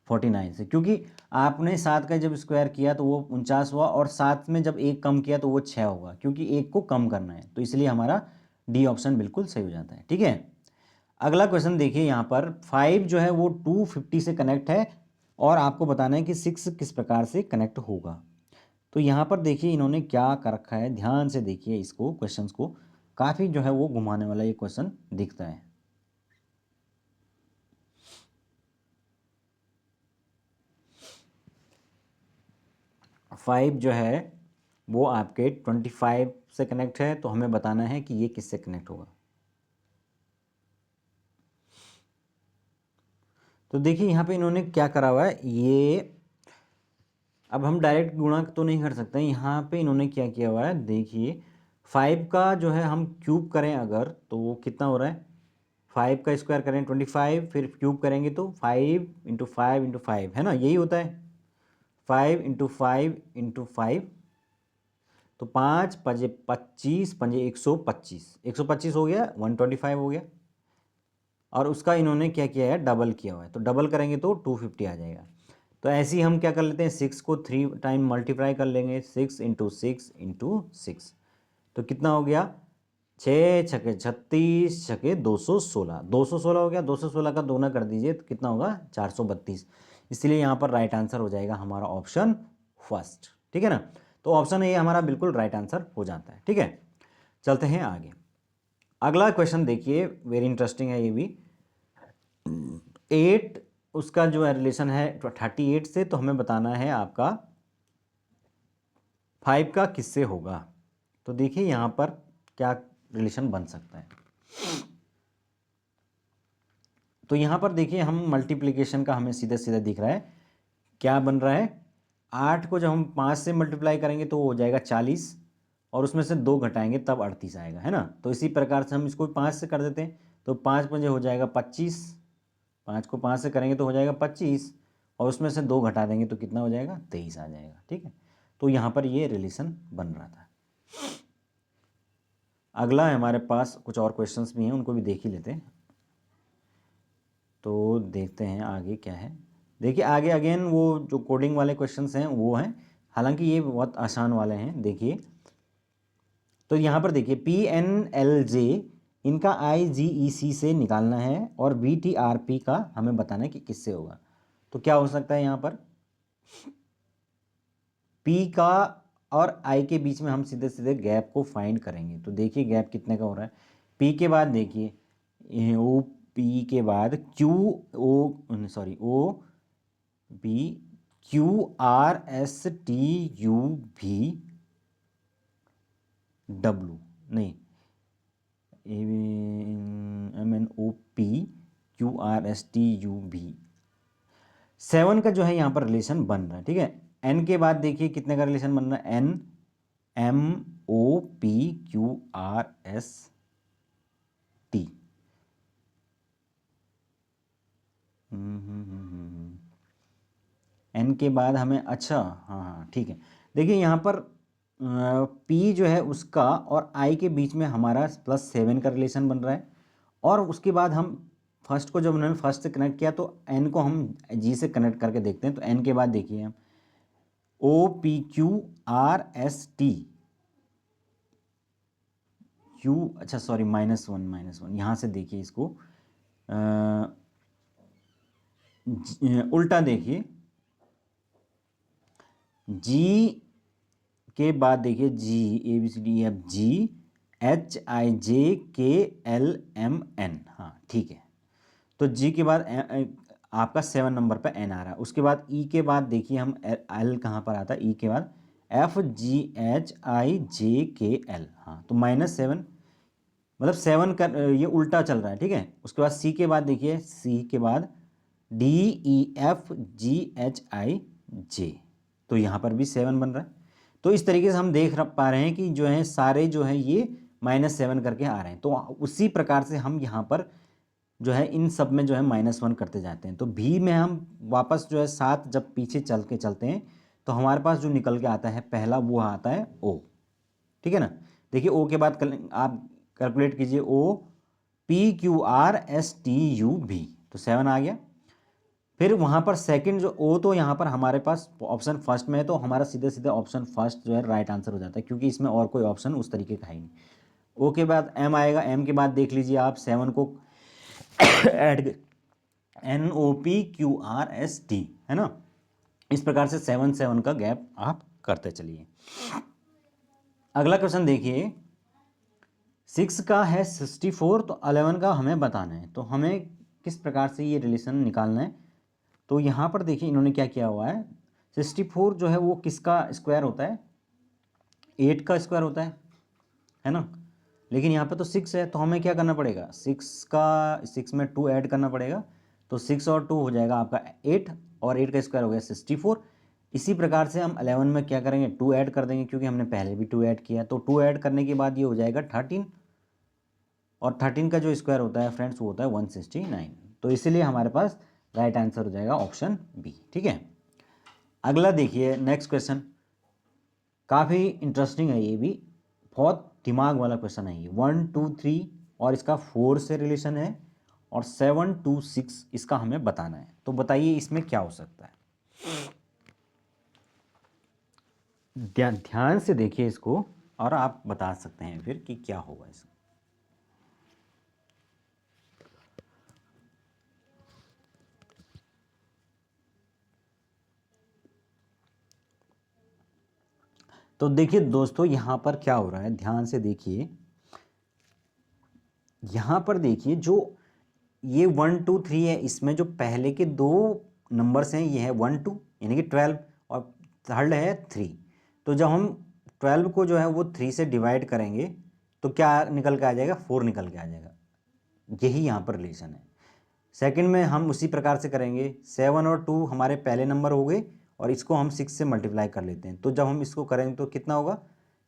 49 से, क्योंकि आपने 7 का जब स्क्वायर किया तो वो 49 हुआ, और 7 में जब 1 कम किया तो वो 6 होगा, क्योंकि 1 को कम करना है। तो इसलिए हमारा डी ऑप्शन बिल्कुल सही हो जाता है, ठीक है। अगला क्वेश्चन देखिए, यहाँ पर 5 जो है वो 250 से कनेक्ट है, और आपको बताना है कि 6 किस प्रकार से कनेक्ट होगा। तो यहाँ पर देखिए इन्होंने क्या कर रखा है, ध्यान से देखिए इसको, क्वेश्चंस को। काफ़ी जो है वो घुमाने वाला ये क्वेश्चन दिखता है। 5 जो है वो आपके 25 से कनेक्ट है, तो हमें बताना है कि ये किससे कनेक्ट होगा। तो देखिए यहाँ पे इन्होंने क्या करा हुआ है, ये अब हम डायरेक्ट गुणा तो नहीं कर सकते। यहाँ पे इन्होंने क्या किया हुआ है, देखिए 5 का जो है हम क्यूब करें अगर, तो वो कितना हो रहा है, 5 का स्क्वायर करें 25, फिर क्यूब करेंगे तो 5 × 5 × 5 है ना, यही होता है। 5 × 5 × 5, तो 5 पंजे 25 पंजे 125, 125 हो गया, 125 हो गया। और उसका इन्होंने क्या किया है, डबल किया हुआ है, तो डबल करेंगे तो 250 आ जाएगा। तो ऐसे ही हम क्या कर लेते हैं, 6 को 3 टाइम मल्टीप्लाई कर लेंगे, 6 इंटू 6 इंटू 6, तो कितना हो गया, 6 छके 36 छके 216, 216 हो गया। 216 का दोना कर दीजिए तो कितना होगा, 432। इसलिए यहाँ पर राइट आंसर हो जाएगा हमारा ऑप्शन फर्स्ट। ठीक है ना, तो ऑप्शन ए हमारा बिल्कुल राइट आंसर हो जाता है। ठीक है, चलते हैं आगे। अगला क्वेश्चन देखिए, वेरी इंटरेस्टिंग है ये भी। 8 उसका जो है रिलेशन है 38 से, तो हमें बताना है आपका 5 का किससे होगा। तो देखिए यहाँ पर क्या रिलेशन बन सकता है। तो यहाँ पर देखिए हम मल्टीप्लिकेशन का हमें सीधा सीधा दिख रहा है, क्या बन रहा है, 8 को जब हम 5 से मल्टीप्लाई करेंगे तो हो जाएगा 40, और उसमें से 2 घटाएंगे तब 38 आएगा, है ना। तो इसी प्रकार से हम इसको 5 से कर देते हैं, तो 5 पंजे हो जाएगा 25, 5 को 5 से करेंगे तो हो जाएगा 25, और उसमें से 2 घटा देंगे तो कितना हो जाएगा, 23 आ जाएगा। ठीक है, तो यहाँ पर ये रिलेशन बन रहा था। अगला है हमारे पास कुछ और क्वेश्चंस भी हैं, उनको भी देख ही लेते हैं। तो देखते हैं आगे क्या है। देखिए आगे अगेन वो जो कोडिंग वाले क्वेश्चंस हैं वो हैं, हालांकि ये बहुत आसान वाले हैं। देखिए तो यहाँ पर देखिए PNLJ इनका IGEC से निकालना है, और BTRP का हमें बताना है कि किससे होगा। तो क्या हो सकता है यहाँ पर, P का और I के बीच में हम सीधे सीधे गैप को फाइंड करेंगे। तो देखिए गैप कितने का हो रहा है, P के बाद देखिए ओ पी के बाद ओ बी QRSTUV W नहीं MNOPQRSTUV 7 का जो है यहाँ पर रिलेशन बन रहा है। ठीक है, N के बाद देखिए कितने का रिलेशन बन रहा है, NMOPQRST। N के बाद हमें, अच्छा हाँ हाँ ठीक है, देखिए यहाँ पर P जो है उसका और I के बीच में हमारा +7 का रिलेशन बन रहा है, और उसके बाद हम फर्स्ट को जब उन्होंने फर्स्ट से कनेक्ट किया तो N को हम G से कनेक्ट करके देखते हैं। तो N के बाद देखिए हम OPQRST Q, अच्छा सॉरी -1 यहाँ से देखिए इसको उल्टा देखिए, G के बाद देखिए GABCDEFGHIJKLMN, हाँ ठीक है। तो G के बाद आपका 7 नंबर पर N आ रहा है। उसके बाद E के बाद देखिए हम L कहाँ पर आता है, E के बाद FGHIJKL, हाँ तो -7 मतलब 7 का ये उल्टा चल रहा है। ठीक है, उसके बाद C के बाद देखिए, C के बाद DEFGHIJ, तो यहाँ पर भी 7 बन रहा है। तो इस तरीके से हम देख पा रहे हैं कि जो है सारे जो है ये -7 करके आ रहे हैं। तो उसी प्रकार से हम यहाँ पर जो है इन सब में जो है -1 करते जाते हैं। तो भी में हम वापस जो है 7 जब पीछे चल के चलते हैं तो हमारे पास जो निकल के आता है पहला वो आता है O। ठीक है ना, देखिए O के बाद आप कैलकुलेट कीजिए, OPQRSTUV, तो 7 आ गया। फिर वहाँ पर सेकंड जो O, तो यहाँ पर हमारे पास ऑप्शन फर्स्ट में है, तो हमारा सीधे सीधे ऑप्शन फर्स्ट जो है राइट आंसर हो जाता है, क्योंकि इसमें और कोई ऑप्शन उस तरीके का है नहीं। O के बाद M आएगा, M के बाद देख लीजिए आप 7 को ऐड NOPQRST, है ना। इस प्रकार से 7 का गैप आप करते चलिए। अगला क्वेश्चन देखिए, 6 का है 64, तो 11 का हमें बताना है। तो हमें किस प्रकार से ये रिलेशन निकालना है। तो यहाँ पर देखिए इन्होंने क्या किया हुआ है, 64 जो है वो किसका स्क्वायर होता है, 8 का स्क्वायर होता है ना। लेकिन यहाँ पे तो 6 है, तो हमें क्या करना पड़ेगा, 6 में 2 ऐड करना पड़ेगा। तो 6 और 2 हो जाएगा आपका 8, और 8 का स्क्वायर हो गया 64। इसी प्रकार से हम 11 में क्या करेंगे, 2 ऐड कर देंगे, क्योंकि हमने पहले भी 2 ऐड किया। तो 2 ऐड करने के बाद ये हो जाएगा 13, और 13 का जो स्क्वायर होता है फ्रेंड्स वो होता है 169। तो इसीलिए हमारे पास राइट आंसर हो जाएगा ऑप्शन बी। ठीक है, अगला देखिए नेक्स्ट क्वेश्चन, काफ़ी इंटरेस्टिंग है ये भी, बहुत दिमाग वाला क्वेश्चन है ये। 1 2 3 और इसका 4 से रिलेशन है, और 7 2 6 इसका हमें बताना है। तो बताइए इसमें क्या हो सकता है। ध्यान से देखिए इसको और आप बता सकते हैं फिर कि क्या होगा इसमें। तो देखिए दोस्तों, यहाँ पर क्या हो रहा है, ध्यान से देखिए। यहाँ पर देखिए, जो ये 1 2 3 है, इसमें जो पहले के दो नंबर्स हैं ये है 1 2 यानी कि 12, और थर्ड है 3। तो जब हम 12 को जो है वो 3 से डिवाइड करेंगे तो क्या निकल के आ जाएगा, 4 निकल के आ जाएगा। यही यहाँ पर रिलेशन है। सेकंड में हम उसी प्रकार से करेंगे, 7 और 2 हमारे पहले नंबर हो गए, और इसको हम 6 से मल्टीप्लाई कर लेते हैं। तो जब हम इसको करेंगे तो कितना होगा,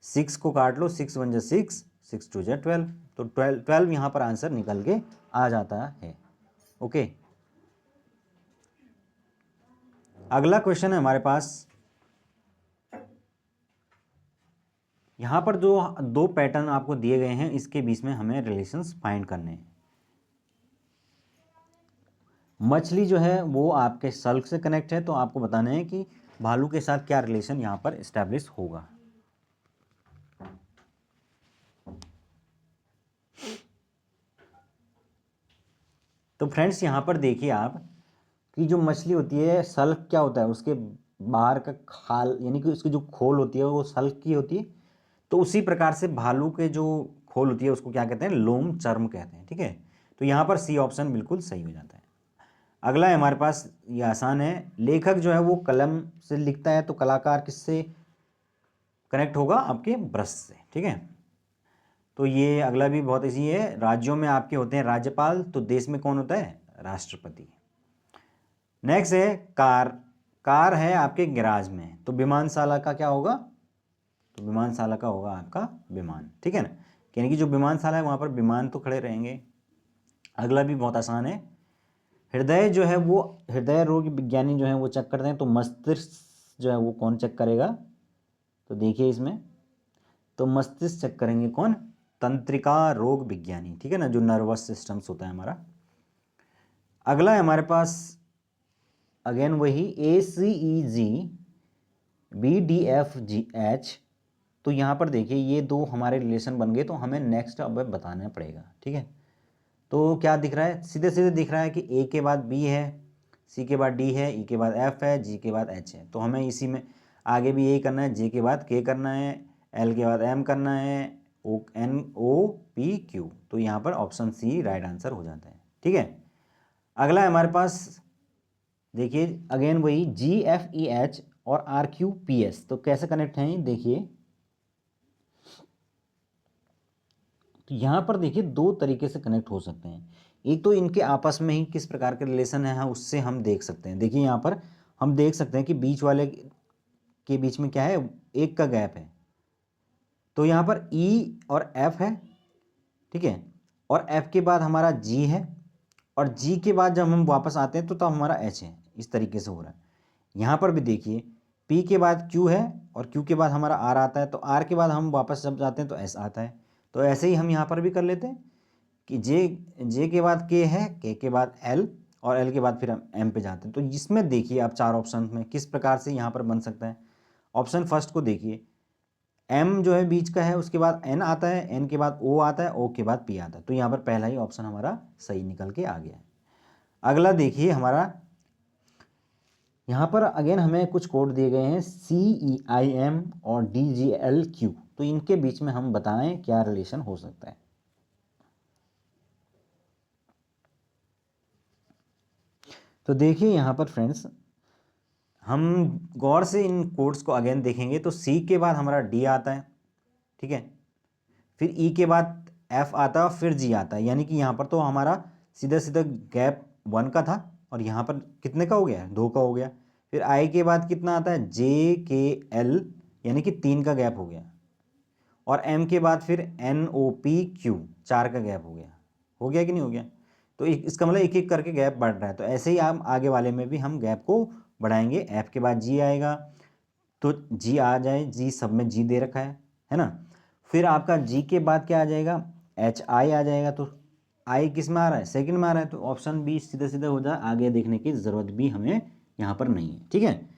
6 को काट लो, 6 1 जा 6, 6 2 जा 12, तो 12 यहाँ पर आंसर निकल के आ जाता है। ओके, अगला क्वेश्चन है हमारे पास। यहाँ पर जो दो पैटर्न आपको दिए गए हैं, इसके बीच में हमें रिलेशंस फाइंड करने हैं। मछली जो है वो आपके सल्क से कनेक्ट है, तो आपको बताना है कि भालू के साथ क्या रिलेशन यहाँ पर इस्टेब्लिश होगा। तो फ्रेंड्स यहाँ पर देखिए आप कि जो मछली होती है, सल्क क्या होता है, उसके बाहर का खाल यानी कि उसकी जो खोल होती है वो सल्क की होती है। तो उसी प्रकार से भालू के जो खोल होती है उसको क्या कहते हैं, लोम चर्म कहते हैं। ठीक है, तो यहाँ पर सी ऑप्शन बिल्कुल सही हो जाता है। अगला है हमारे पास, ये आसान है। लेखक जो है वो कलम से लिखता है, तो कलाकार किससे कनेक्ट होगा, आपके ब्रश से। ठीक है, तो ये अगला भी बहुत इजी है। राज्यों में आपके होते हैं राज्यपाल, तो देश में कौन होता है, राष्ट्रपति। नेक्स्ट है कार। कार है आपके गैराज में, तो विमानशाला का क्या होगा, तो विमानशाला का होगा आपका विमान। ठीक है ना, यानी कि जो विमानशाला है वहाँ पर विमान तो खड़े रहेंगे। अगला भी बहुत आसान है। हृदय जो है वो, हृदय रोग विज्ञानी जो है वो चेक करते हैं, तो मस्तिष्क जो है वो कौन चेक करेगा, तो देखिए इसमें, तो मस्तिष्क चेक करेंगे कौन, तंत्रिका रोग विज्ञानी। ठीक है ना, जो नर्वस सिस्टम्स होता है हमारा। अगला है हमारे पास अगेन वही ACEG BDFGH। तो यहाँ पर देखिए ये दो हमारे रिलेशन बन गए, तो हमें नेक्स्ट अब बताना पड़ेगा। ठीक है, तो क्या दिख रहा है, सीधे सीधे दिख रहा है कि A के बाद B है, C के बाद D है, E के बाद F है, G के बाद H है। तो हमें इसी में आगे भी यही करना है, J के बाद K करना है, L के बाद M करना है, NOPQ। तो यहाँ पर ऑप्शन C राइट आंसर हो जाता है। ठीक है, अगला है हमारे पास, देखिए अगेन वही GFEH और RQPS। तो कैसे कनेक्ट हैं देखिए, तो यहाँ पर देखिए दो तरीके से कनेक्ट हो सकते हैं। एक तो इनके आपस में ही किस प्रकार के रिलेशन है उससे हम देख सकते हैं। देखिए यहाँ पर हम देख सकते हैं कि बीच वाले के बीच में क्या है, एक का गैप है। तो यहाँ पर E और F है। ठीक है, और F के बाद हमारा G है, और G के बाद जब हम वापस आते हैं तो तब हमारा H है। इस तरीके से हो रहा है। यहाँ पर भी देखिए P के बाद Q है, और Q के बाद हमारा R आता है, तो R के बाद हम वापस जब जाते हैं तो S आता है। तो ऐसे ही हम यहाँ पर भी कर लेते हैं कि J के बाद K है, K के बाद L, और L के बाद फिर हम M पे जाते हैं। तो इसमें देखिए आप चार ऑप्शन में किस प्रकार से यहाँ पर बन सकता है। ऑप्शन फर्स्ट को देखिए, M जो है बीच का है, उसके बाद N आता है, N के बाद O आता है, O के बाद P आता है। तो यहाँ पर पहला ही ऑप्शन हमारा सही निकल के आ गया है। अगला देखिए हमारा, यहाँ पर अगेन हमें कुछ कोड दिए गए हैं CEIM और DGLQ। तो इनके बीच में हम बताएं क्या रिलेशन हो सकता है। तो देखिए यहाँ पर फ्रेंड्स, हम गौर से इन कोड्स को अगेन देखेंगे तो C के बाद हमारा D आता है। ठीक है, फिर E के बाद F आता है, फिर G आता है। यानी कि यहाँ पर तो हमारा सीधा सीधा गैप 1 का था, और यहाँ पर कितने का हो गया, 2 का हो गया। फिर I के बाद कितना आता है, JKL, यानी कि 3 का गैप हो गया। और M के बाद फिर NOPQ, 4 का गैप हो गया कि नहीं हो गया। तो इसका मतलब एक एक करके गैप बढ़ रहा है। तो ऐसे ही हम आगे वाले में भी हम गैप को बढ़ाएंगे। F के बाद G आएगा, तो जी आ जाए, जी सब में जी दे रखा है ना। फिर आपका जी के बाद क्या आ जाएगा, एच आई आ जाएगा। तो आई किस में आ रहा है, सेकंड में आ रहा है, तो ऑप्शन बी सीधे सीधे हो जाए, आगे देखने की ज़रूरत भी हमें यहाँ पर नहीं है, ठीक है।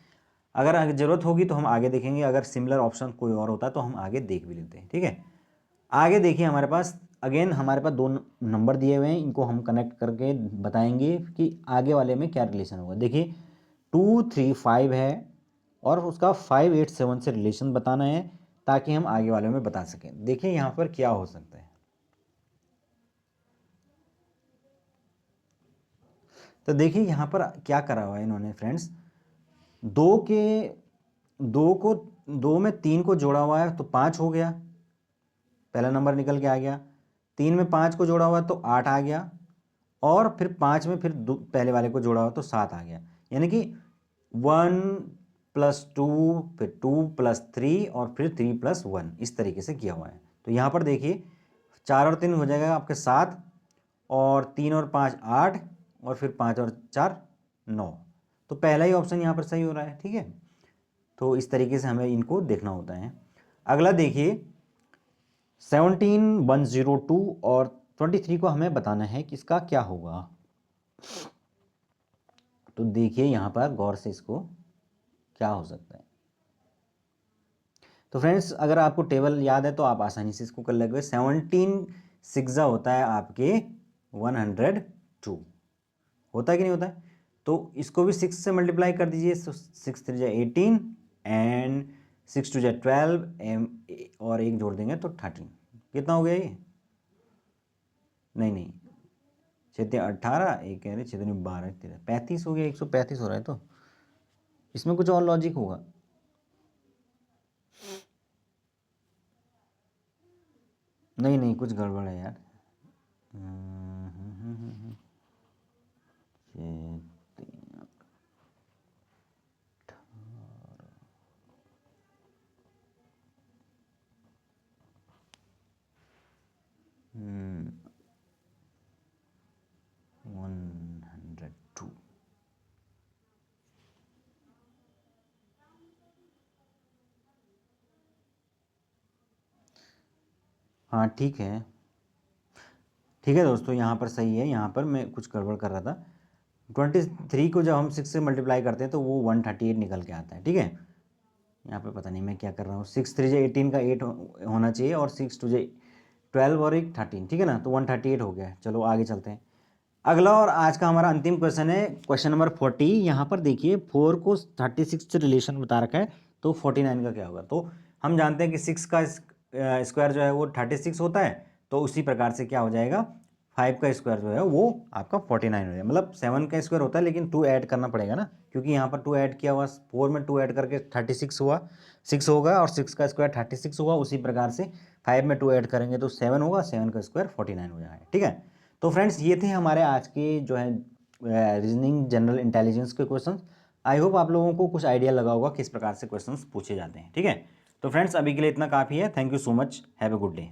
अगर ज़रूरत होगी तो हम आगे देखेंगे, अगर सिमिलर ऑप्शन कोई और होता है तो हम आगे देख भी लेते हैं, ठीक है। आगे देखिए हमारे पास अगेन हमारे पास दो नंबर दिए हुए हैं, इनको हम कनेक्ट करके बताएंगे कि आगे वाले में क्या रिलेशन होगा। देखिए 235 है और उसका 587 से रिलेशन बताना है ताकि हम आगे वाले में बता सकें। देखिए यहाँ पर क्या हो सकता है, तो देखिए यहाँ पर क्या करा हुआ है इन्होंने फ्रेंड्स, दो में 3 को जोड़ा हुआ है तो 5 हो गया, पहला नंबर निकल के आ गया। 3 में 5 को जोड़ा हुआ है तो 8 आ गया, और फिर 5 में फिर पहले वाले को जोड़ा हुआ तो 7 आ गया। यानी कि 1 + 2 फिर 2 + 3 और फिर 3 + 1, इस तरीके से किया हुआ है। तो यहाँ पर देखिए 4 और 3 हो जाएगा आपके 7, और 3 और 5 8, और फिर 5 और 4 9। तो पहला ही ऑप्शन यहाँ पर सही हो रहा है, ठीक है। तो इस तरीके से हमें इनको देखना होता है। अगला देखिए 17 102 और 23 को हमें बताना है कि इसका क्या होगा। तो देखिए यहाँ पर गौर से इसको क्या हो सकता है। तो फ्रेंड्स अगर आपको टेबल याद है तो आप आसानी से इसको कर लोगे। 17 सिक्सा होता है आपके 102, होता है कि नहीं होता है। तो इसको भी 6 से मल्टीप्लाई कर दीजिए, 6 3 18 एंड 6 2 12 और एक जोड़ देंगे तो 13। कितना हो गया ये, नहीं 6 18, एक कह रहे 6 12 13 35 हो गया, 135 हो रहा है। तो इसमें कुछ और लॉजिक होगा, नहीं कुछ गड़बड़ है यार। हम्म 102। हाँ ठीक है दोस्तों, यहाँ पर सही है। यहाँ पर मैं कुछ गड़बड़ कर रहा था। 23 को जब हम 6 से मल्टीप्लाई करते हैं तो वो 138 निकल के आता है, ठीक है। यहाँ पे पता नहीं मैं क्या कर रहा हूँ, 6 3 18 का 8 होना चाहिए, और 6 2 12 और एक 13, ठीक है ना। तो 138 हो गया। चलो आगे चलते हैं। अगला और आज का हमारा अंतिम क्वेश्चन है, क्वेश्चन नंबर 40। यहाँ पर देखिए 4 को 36 से रिलेशन बता रखा है, तो 49 का क्या होगा। तो हम जानते हैं कि 6 का स्क्वायर जो है वो 36 होता है, तो उसी प्रकार से क्या हो जाएगा, 5 का स्क्वायर जो है वो आपका 49 हो जाएगा। मतलब 7 का स्क्वायर होता है लेकिन 2 ऐड करना पड़ेगा ना, क्योंकि यहाँ पर 2 ऐड किया हुआ, 4 में 2 ऐड करके 36 हुआ, 6 होगा, और 6 का स्क्वायर 36 हुआ। उसी प्रकार से 5 में 2 ऐड करेंगे तो 7 होगा, 7 का स्क्वायर 49 हो जाएगा, ठीक है। तो फ्रेंड्स ये थे हमारे आज के जो है रीजनिंग जनरल इंटेलिजेंस के क्वेश्चंस। आई होप आप लोगों को कुछ आइडिया लगा होगा किस प्रकार से क्वेश्चंस पूछे जाते हैं, ठीक है। तो फ्रेंड्स अभी के लिए इतना काफ़ी है। Thank you so much, have a good day.